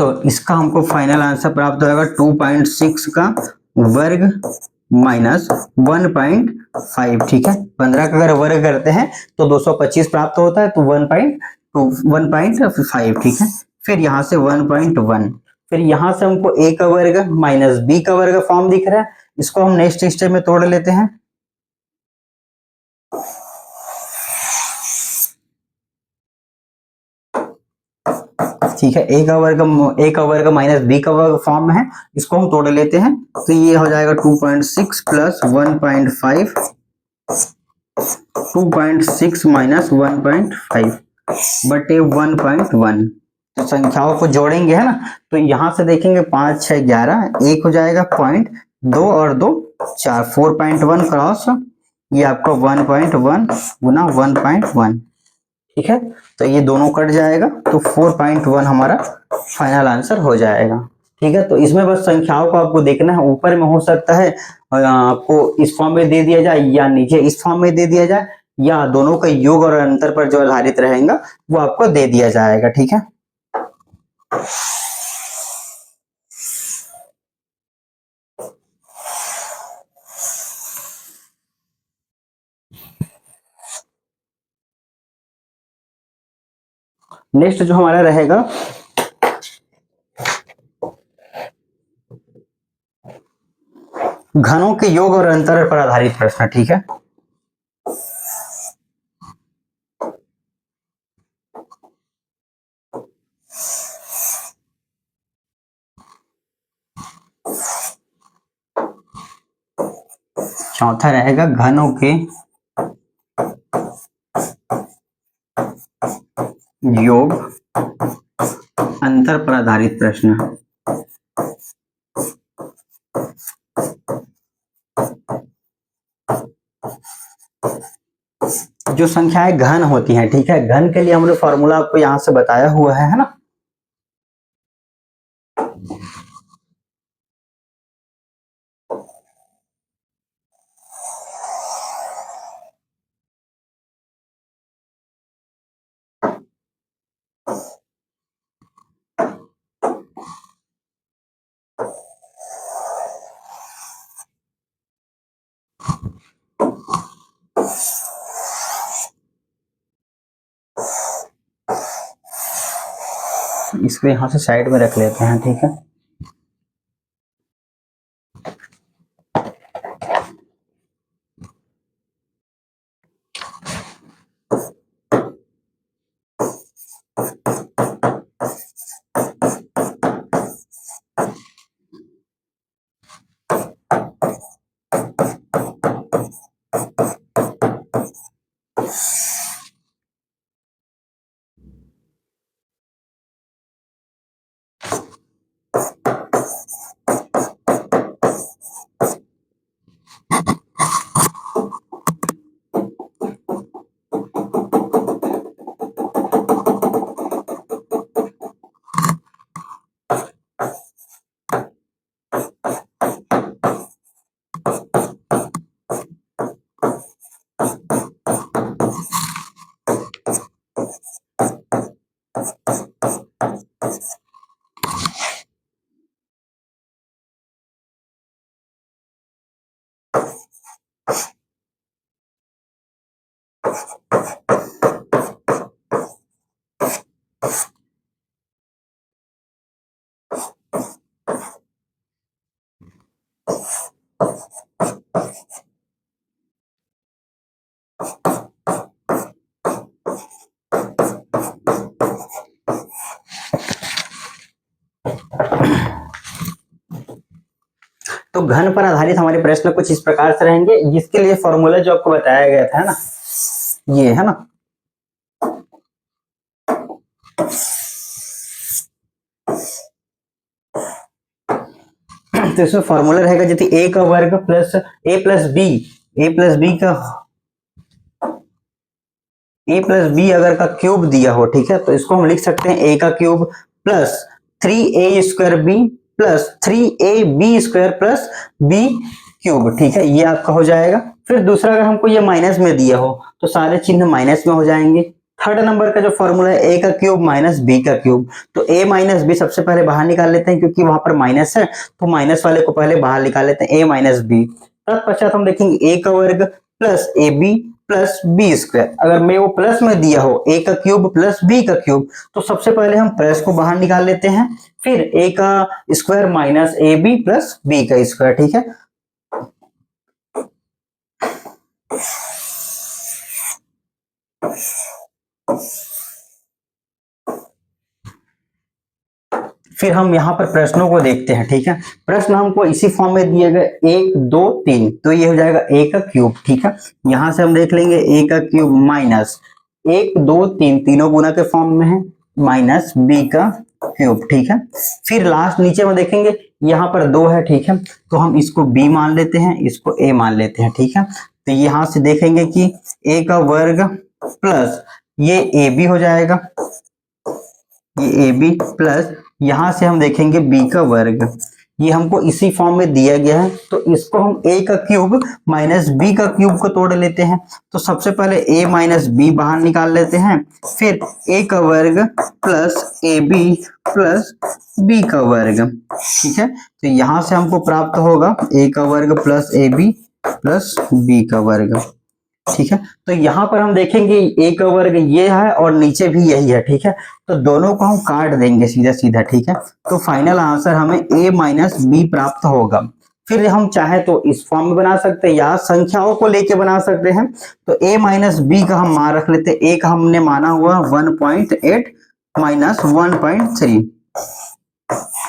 तो इसका हमको फाइनल आंसर प्राप्त होगा 2.6 का वर्ग माइनस 1.5, ठीक है। 15 का अगर वर्ग करते हैं तो 225 प्राप्त होता है, तो 1.5, ठीक है। फिर यहाँ से 1.1, फिर यहाँ से हमको a का वर्ग माइनस b का वर्ग फॉर्म दिख रहा है, इसको हम नेक्स्ट स्टेप में तोड़ लेते हैं। ठीक है, a का वर्ग माइनस b का वर्ग फॉर्म में है, इसको हम तोड़ लेते हैं। तो ये हो जाएगा 2.6 प्लस 1.5, 2.6 माइनस 1.5 बटे 1.1। तो संख्याओं को जोड़ेंगे है ना, तो यहां से देखेंगे 5 6 11, एक हो जाएगा पॉइंट, 2 और 2 4, 4.1 क्रॉस ये आपका 1.1 गुना 1.1, ठीक है। तो ये दोनों कट जाएगा, तो 4.1 हमारा फाइनल आंसर हो जाएगा, ठीक है। तो इसमें बस संख्याओं को आपको देखना है, ऊपर में हो सकता है आपको इस फॉर्म में दे दिया जाए या नीचे इस फॉर्म में दे दिया जाए, या दोनों का योग और अंतर पर जो आधारित रहेगा वो आपको दे दिया जाएगा, ठीक है। नेक्स्ट जो हमारा रहेगा घनों के योग और अंतर पर आधारित प्रश्न, ठीक है। चौथा रहेगा घनों के योग अंतर पर आधारित प्रश्न। जो संख्याएं घन होती हैं, ठीक है, घन के लिए हमने फॉर्मूला आपको यहां से बताया हुआ है ना। इसको यहां से साइड में रख लेते हैं, ठीक है। तो घन पर आधारित हमारे प्रश्न कुछ इस प्रकार से रहेंगे, जिसके लिए फॉर्मूला जो आपको बताया गया था ना, ये है ना। तो इसमें फॉर्मूला रहेगा जैसे ए का वर्ग प्लस ए प्लस बी अगर का क्यूब दिया हो, ठीक है, तो इसको हम लिख सकते हैं ए का cube plus 3a square B plus 3ab square plus B cube, ठीक है, ये आपका हो जाएगा। फिर दूसरा, अगर हमको ये माइनस में दिया हो तो सारे चिन्ह माइनस में हो जाएंगे, थर्ड नंबर का जो फॉर्मूला है ए का क्यूब माइनस बी का क्यूब, तो ए माइनस बी सबसे पहले बाहर निकाल लेते हैं क्योंकि वहां पर माइनस है, तो माइनस वाले को पहले बाहर निकाल लेते हैं, ए माइनस बी। तत्पश्चात हम देखेंगे ए का वर्ग plus A B plus B square. अगर मैं वो प्लस में दिया हो ए का क्यूब प्लस बी का क्यूब, तो सबसे पहले हम प्लस को बाहर निकाल लेते हैं, फिर ए का square minus A B plus B का स्क्वायर। ठीक है, फिर हम यहाँ पर प्रश्नों को देखते हैं। ठीक है, प्रश्न हमको इसी फॉर्म में दिए गए 1 2 3, तो ये हो जाएगा ए का क्यूब। ठीक है, यहां से हम देख लेंगे ए का क्यूब माइनस 1 2 3 तीनों गुना के फॉर्म में है, माइनस बी का क्यूब। ठीक है, फिर लास्ट नीचे में देखेंगे यहाँ पर 2 है। ठीक है, तो हम इसको बी मान लेते हैं, इसको ए मान लेते हैं। ठीक है, तो यहां से देखेंगे कि ए का वर्ग प्लस ये ए बी हो जाएगा, ये ए बी प्लस यहां से हम देखेंगे बी का वर्ग, ये हमको इसी फॉर्म में दिया गया है, तो इसको हम ए का क्यूब माइनस बी का क्यूब को तोड़ लेते हैं। तो सबसे पहले ए माइनस बी बाहर निकाल लेते हैं, फिर ए का वर्ग plus A B plus B का वर्ग। ठीक है, तो यहां से हमको प्राप्त होगा ए का वर्ग plus A B plus B का वर्ग। ठीक है, तो यहां पर हम देखेंगे ए का वर्ग ये है और नीचे भी यही है। ठीक है, तो दोनों को हम काट देंगे सीधा सीधा। ठीक है, तो फाइनल आंसर हमें ए माइनस बी प्राप्त होगा। फिर हम चाहे तो इस फॉर्म में बना सकते हैं या संख्याओं को लेके बना सकते हैं। तो ए माइनस बी का हम मान रख लेते हैं, ए का हमने माना हुआ 1.8 माइनस 1.3।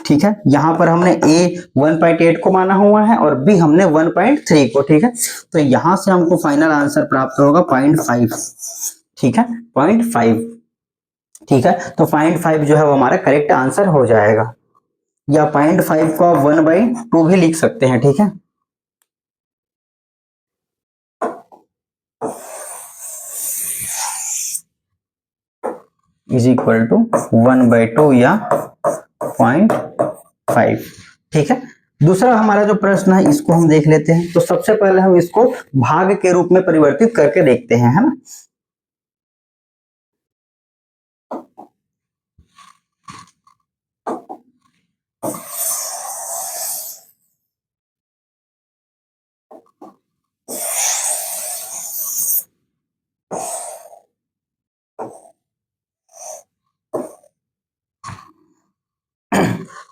ठीक है, यहां पर हमने ए 1.8 को माना हुआ है और बी हमने 1.3 को। ठीक है, तो यहां से हमको फाइनल आंसर प्राप्त होगा 0.5। ठीक है, 0.5। ठीक है, तो 0.5 जो है वो हमारा करेक्ट आंसर हो जाएगा, या 0.5 को आप 1/2 भी लिख सकते हैं। ठीक है, इज इक्वल टू 1/2 या 0.5। ठीक है, दूसरा हमारा जो प्रश्न है इसको हम देख लेते हैं। तो सबसे पहले हम इसको भाग के रूप में परिवर्तित करके देखते हैं, है ना।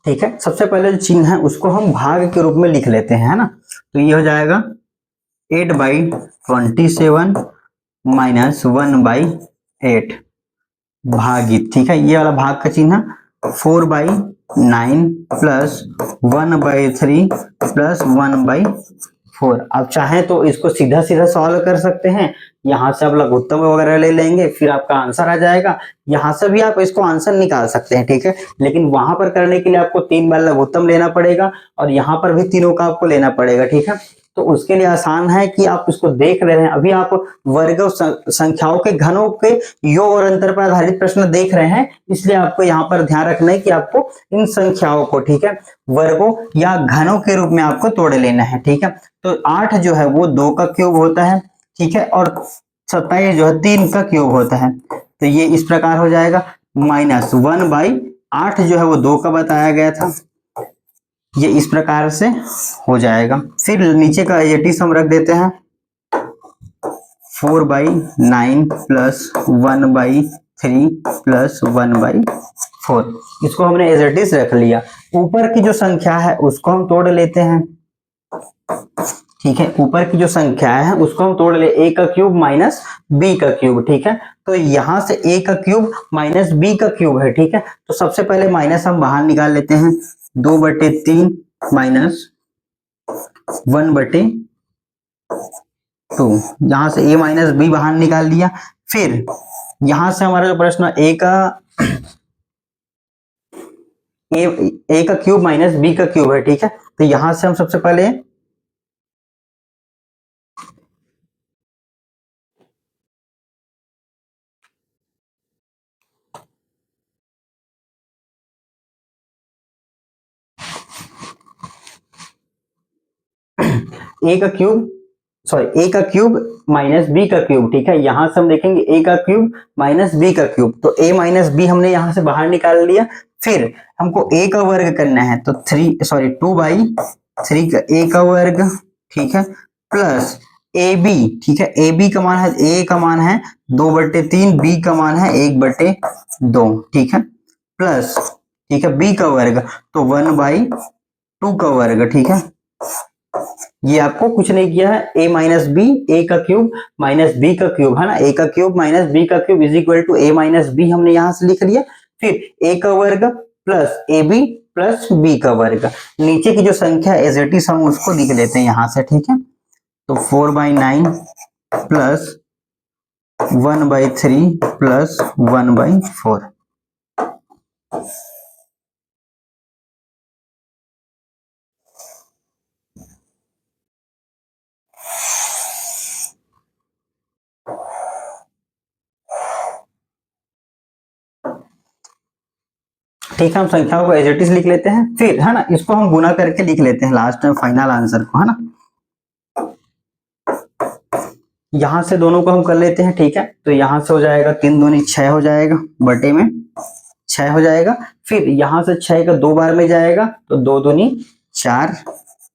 ठीक है, सबसे पहले जो चिन्ह है उसको हम भाग के रूप में लिख लेते हैं, है ना। तो ये हो जाएगा 8/27 माइनस 1/8 भागित। ठीक है, ये वाला भाग का चिन्ह 4/9 प्लस 1/3 प्लस 1/4। आप चाहें तो इसको सीधा सीधा सॉल्व कर सकते हैं, यहाँ से आप लघुत्तम वगैरह ले लेंगे, फिर आपका आंसर आ जाएगा। यहाँ से भी आप इसको आंसर निकाल सकते हैं। ठीक है, लेकिन वहां पर करने के लिए आपको 3 बार लघुत्तम लेना पड़ेगा और यहाँ पर भी तीनों का आपको लेना पड़ेगा। ठीक है, तो उसके लिए आसान है कि आप इसको देख रहे हैं, अभी आप वर्ग संख्याओं के घनों के योग और अंतर पर आधारित प्रश्न देख रहे हैं, इसलिए आपको यहाँ पर ध्यान रखना है कि आपको इन संख्याओं को, ठीक है, वर्गों या घनों के रूप में आपको तोड़ लेना है। ठीक है, तो 8 जो है वो 2 का क्यूब होता है। ठीक है, और 27 जो है 3 का क्यूब होता है। तो ये इस प्रकार हो जाएगा, माइनस 1/8 जो है वो 2 का बताया गया था, ये इस प्रकार से हो जाएगा। फिर नीचे का एटीज हम रख देते हैं, 4/9 प्लस 1/3 प्लस 1/4। इसको हमने एज इट इज रख लिया। ऊपर की जो संख्या है उसको हम तोड़ लेते हैं। ठीक है, ऊपर की जो संख्या है उसको हम तोड़ ले, ए का क्यूब माइनस बी का क्यूब। ठीक है, तो यहां से ए का क्यूब माइनस बी का क्यूब है। ठीक है, तो सबसे पहले माइनस हम बाहर निकाल लेते हैं, 2/3 माइनस 1/2। यहां से ए माइनस बी बाहर निकाल लिया। फिर यहां से हमारा जो प्रश्न ए का ए का क्यूब माइनस बी का क्यूब है। ठीक है, तो यहां से हम सबसे पहले ए का क्यूब सॉरी a का क्यूब माइनस b का क्यूब, ठीक है। यहां से हम देखेंगे a का क्यूब माइनस b का क्यूब, तो a माइनस b हमने यहां से बाहर निकाल लिया। फिर हमको a का वर्ग करना है, तो 2/3 का a का वर्ग, ठीक है, प्लस ab, ठीक है। ab का मान है, a का मान है 2/3, b का मान है 1/2, ठीक है, प्लस, ठीक है, b का वर्ग तो 1/2 का वर्ग, ठीक है। ये आपको कुछ नहीं किया है, a माइनस बी, ए का क्यूब माइनस बी का क्यूब, है ना, a का क्यूब माइनस बी का cube is equal to a minus B, हमने यहां से लिख लिया। फिर a का वर्ग plus A B plus B का वर्ग, नीचे की जो संख्या एज इट इज हम उसको लिख लेते हैं यहां से, ठीक है। तो 4/9 प्लस 1/3 प्लस 1/4। ठीक है, हम संख्याओं को एज इट इज लिख लेते हैं, फिर है ना इसको हम गुना करके लिख लेते हैं लास्ट में फाइनल आंसर को, है ना। यहां से दोनों को हम कर लेते हैं, ठीक है। तो यहां से हो जाएगा 3 दूनी 6 हो जाएगा, बटे में 6 हो जाएगा। फिर यहां से 6 का 2 बार में जाएगा, तो 2 दूनी 4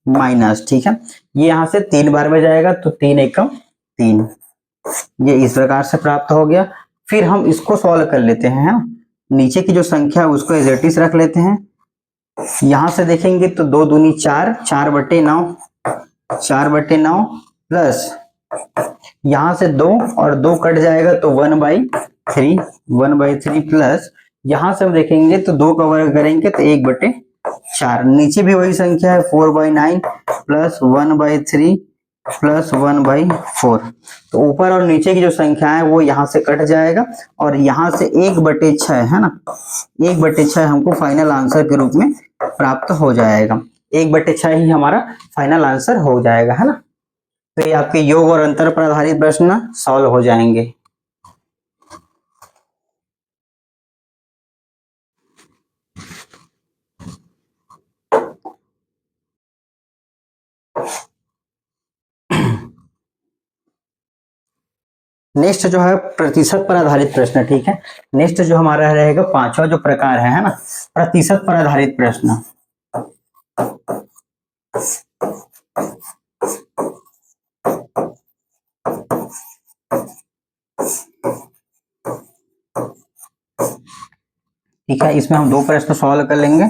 माइनस, ठीक है। ये यहां से 3 बार में जाएगा, तो 3 एकम 3। ये इस प्रकार से प्राप्त हो गया। फिर हम इसको सॉल्व कर लेते हैं, है ना। नीचे की जो संख्या है उसको एज इट इज रख लेते हैं। यहां से देखेंगे तो 2 दूनी 4, 4/9, 4/9 प्लस यहां से 2 और 2 कट जाएगा, तो 1/3, 1/3 प्लस यहां से हम देखेंगे तो 2 का वर्ग करेंगे तो 1/4। नीचे भी वही संख्या है 4/9 प्लस 1/3 प्लस 1/4। तो ऊपर और नीचे की जो संख्या है वो यहां से कट जाएगा, और यहां से 1/6, है ना, 1/6 हमको फाइनल आंसर के रूप में प्राप्त हो जाएगा। 1/6 ही हमारा फाइनल आंसर हो जाएगा, है ना। तो ये आपके योग और अंतर पर आधारित प्रश्न सॉल्व हो जाएंगे। नेक्स्ट जो है प्रतिशत पर आधारित प्रश्न, ठीक है। नेक्स्ट जो हमारा रहेगा पांचवा जो प्रकार है ना, प्रतिशत पर आधारित प्रश्न। ठीक है, इसमें हम 2 प्रश्न सॉल्व कर लेंगे।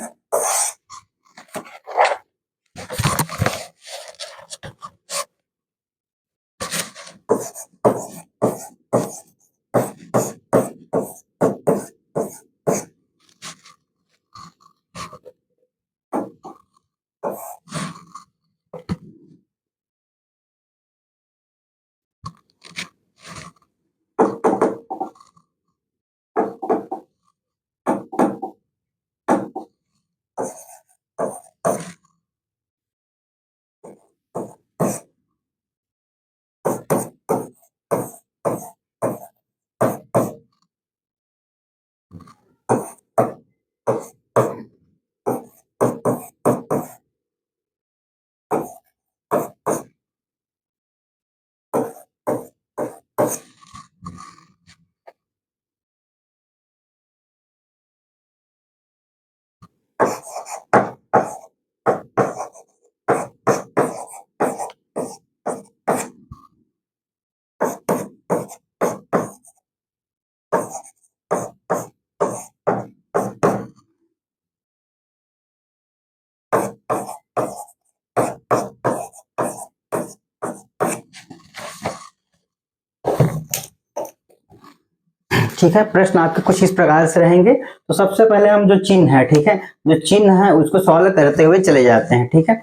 ठीक है, प्रश्न आपके कुछ इस प्रकार से रहेंगे। तो सबसे पहले हम जो चिन्ह है, ठीक है, जो चिन्ह है उसको सॉल्व करते हुए चले जाते हैं, ठीक है।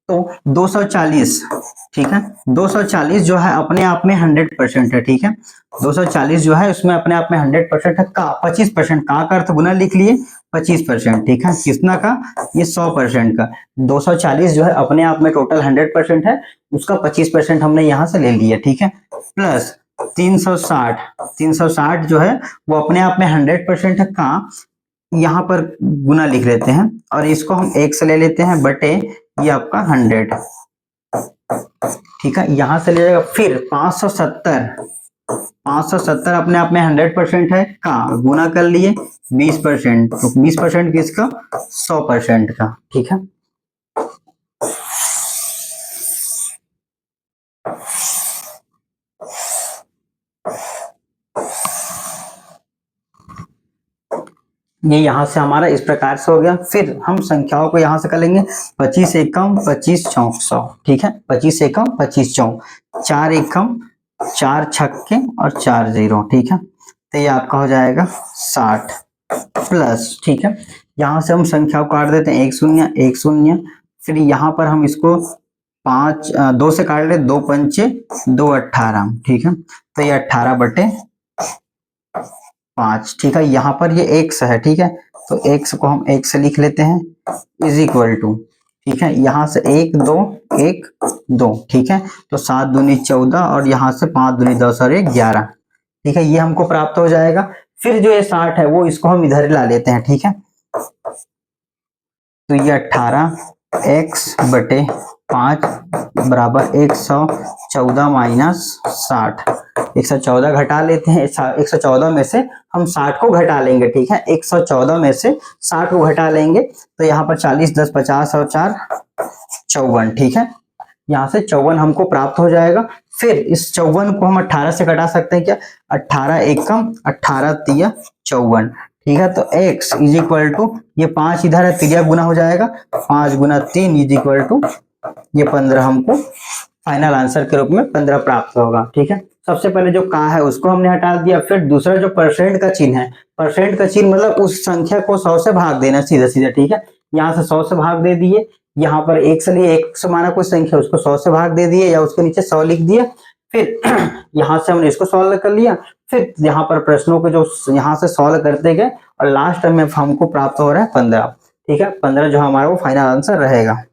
तो 240, ठीक है, 240 जो है अपने आप में 100% है, ठीक है। 240 जो है उसमें अपने आप में 100% है। का 25% का अर्थ गुना लिख लिए 25%, ठीक है। कितना का? ये 100% का। 240 जो है अपने आप में टोटल 100% है, उसका 25% हमने यहां से ले लिया, ठीक है। प्लस 360, 360 जो है वो अपने आप में 100% है। का यहाँ पर गुना लिख लेते हैं, और इसको हम 1 से ले लेते हैं, बटे ये आपका 100, ठीक है, यहां से ले जाएगा। फिर 570 अपने आप में 100% है का, गुना कर लिए 20%, तो 20% किसका, 100% का। ठीक है, ये यहां से हमारा इस प्रकार से हो गया। फिर हम संख्याओं को यहां से कर लेंगे, 25 एकम 25 चौक 100। ठीक है, 25 एकम 25 चौक, 4 एकम 4 छक्के और 4 जीरो। ठीक है, तो ये आपका हो जाएगा 60 प्लस। ठीक है, यहां से हम संख्याओं को काट देते हैं, 1 शून्य। फिर यहाँ पर हम इसको 2 से काट ले, 2 पंचे 2 18। ठीक है, तो ये 18/5। ठीक है, यहाँ पर ये x है। ठीक है, तो x को हम x से लिख लेते हैं, इज इक्वल टू, ठीक है, यहाँ से 1 2 1 2। ठीक है, तो 7 दूनी 14 और यहाँ से 5 दूनी 10 और 1 11। ठीक है, ये हमको प्राप्त हो जाएगा। फिर जो ये 60 है वो इसको हम इधर ला लेते हैं। ठीक है, तो ये 18x/5 बराबर 114 माइनस 60। 114 घटा लेते हैं, 114 में से हम 60 को घटा लेंगे। ठीक है, 114 में से 60 को घटा लेंगे, तो यहाँ पर 40 10 50 और 4 54। ठीक है, यहाँ से 54 हमको प्राप्त हो जाएगा। फिर इस 54 को हम 18 से घटा सकते हैं क्या, 18 एकम 18 तिया 54। ठीक है, तो x इज इक्वल टू, ये 5 इधर है, तिरिया गुना हो जाएगा, 5 गुना 3 इज इक्वल टू ये 15 हमको फाइनल आंसर के रूप में 15 प्राप्त होगा। ठीक है, सबसे पहले जो का है उसको हमने हटा दिया। फिर दूसरा जो परसेंट का चिन्ह है, परसेंट का चिन्ह मतलब उस संख्या को 100 से भाग देना सीधा सीधा। ठीक है, यहाँ से 100 से भाग दे दिए, यहाँ पर एक से लिए, एक से माना कोई संख्या, उसको 100 से भाग दे दिए या उसके नीचे 100 लिख दिया। फिर यहाँ से हमने इसको सॉल्व कर लिया। फिर यहाँ पर प्रश्नों को जो यहाँ से सॉल्व करते गए और लास्ट में हमको प्राप्त हो रहा है 15। ठीक है, 15 जो हमारा वो फाइनल आंसर रहेगा।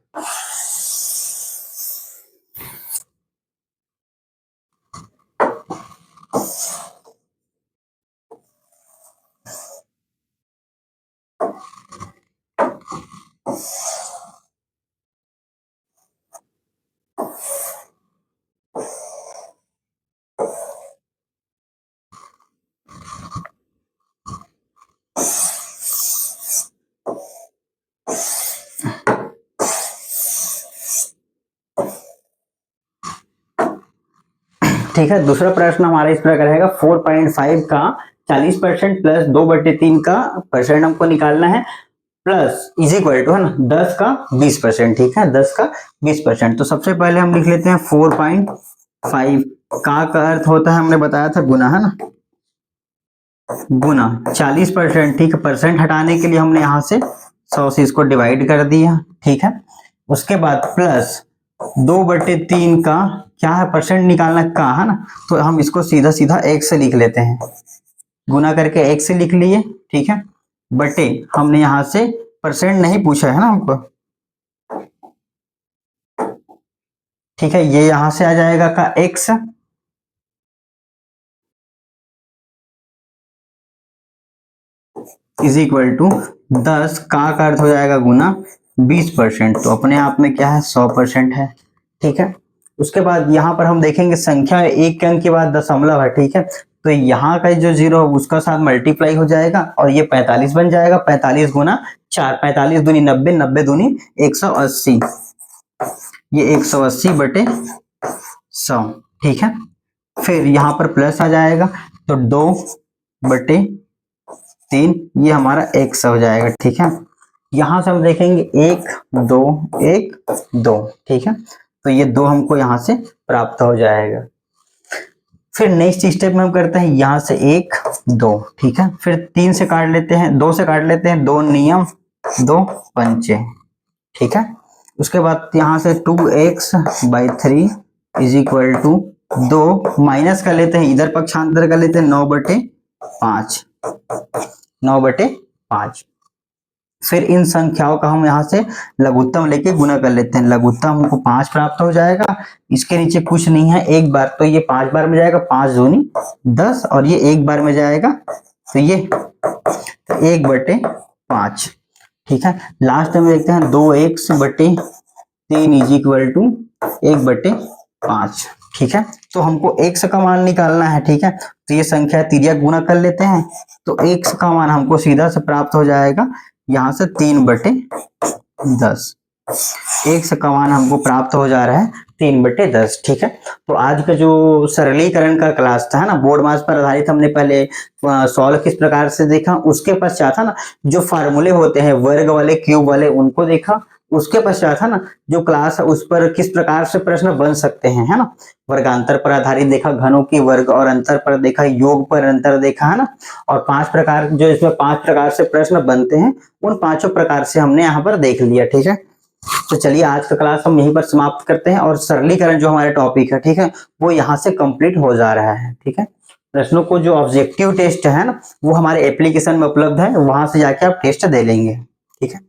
ठीक है, दूसरा प्रश्न हमारा इस प्रकार रहेगा, 4.5 का 40% प्लस 2/3 का परसेंट हमको निकालना है, प्लस इज इक्वल टू, है ना, 10 का 20%। ठीक है, 10 का 20%। तो सबसे पहले हम लिख लेते हैं 4.5 का अर्थ होता है, हमने बताया था गुना, है ना, गुना 40%। ठीक है, परसेंट हटाने के लिए हमने यहाँ से 100 से इसको डिवाइड कर दिया। ठीक है, उसके बाद प्लस 2/3 का क्या है, परसेंट निकालना का, है ना, तो हम इसको सीधा सीधा 1 से लिख लेते हैं, गुना करके 1 से लिख लिए। ठीक है, बटे हमने यहाँ से परसेंट नहीं पूछा है ना हमको। ठीक है, ये यहां से आ जाएगा का x, इज इक्वल टू 10 का अर्थ हो जाएगा गुना 20%, तो अपने आप में क्या है, 100% है। ठीक है, उसके बाद यहाँ पर हम देखेंगे संख्या एक के अंक के बाद दशमलव है। ठीक है, तो यहाँ का जो जीरो है उसका साथ मल्टीप्लाई हो जाएगा और ये 45 बन जाएगा। 45 गुना 4, 45 दूनी 90, 90 दूनी 180, ये 180/100। ठीक है, फिर यहाँ पर प्लस आ जाएगा, तो 2/3 ये हमारा 100 हो जाएगा। ठीक है, यहां से हम देखेंगे 1 2 1 2। ठीक है, तो ये 2 हमको यहाँ से प्राप्त हो जाएगा। फिर नेक्स्ट स्टेप में हम करते हैं यहाँ से 1 2। ठीक है, फिर 3 से काट लेते हैं, 2 से काट लेते हैं, 2 नियम 2 पंचे। ठीक है, उसके बाद यहाँ से 2x/3 is equal to 2 minus कर लेते हैं, इधर पक्षांतर कर लेते हैं, 9/5, 9/5। फिर इन संख्याओं का हम यहाँ से लघुत्तम लेके गुना कर लेते हैं, लघुत्तम हमको 5 प्राप्त हो जाएगा। इसके नीचे कुछ नहीं है, एक बार, तो ये 5 बार में जाएगा, 5 दूनी 10 और ये एक बार में जाएगा, तो ये 1/5। ठीक है, लास्ट में देखते हैं 2x/3 इज इक्वल टू 1/5। ठीक है, तो हमको x का मान निकालना है। ठीक है, तो ये संख्या तिर्यक गुणा कर लेते हैं, तो x का मान हमको सीधा से प्राप्त हो जाएगा यहाँ से 3/10। x का मान हमको प्राप्त हो जा रहा है 3/10। ठीक है, तो आज का जो सरलीकरण का क्लास था ना, बोर्ड मास पर आधारित, हमने पहले सॉल्व किस प्रकार से देखा, उसके पश्चात है ना जो फार्मूले होते हैं वर्ग वाले क्यूब वाले उनको देखा, उसके पश्चात है ना जो क्लास है उस पर किस प्रकार से प्रश्न बन सकते हैं, है ना, वर्गांतर पर आधारित देखा, घनों की वर्ग और अंतर पर देखा, योग पर अंतर देखा, है ना, और 5 प्रकार, जो इसमें 5 प्रकार से प्रश्न बनते हैं उन 5 प्रकार से हमने यहाँ पर देख लिया। ठीक है, तो चलिए आज का क्लास हम यहीं पर समाप्त करते हैं और सरलीकरण जो हमारे टॉपिक है, ठीक है, वो यहाँ से कंप्लीट हो जा रहा है। ठीक है, प्रश्नों को जो ऑब्जेक्टिव टेस्ट है ना वो हमारे एप्लीकेशन में उपलब्ध है, वहां से जाके आप टेस्ट दे लेंगे। ठीक है।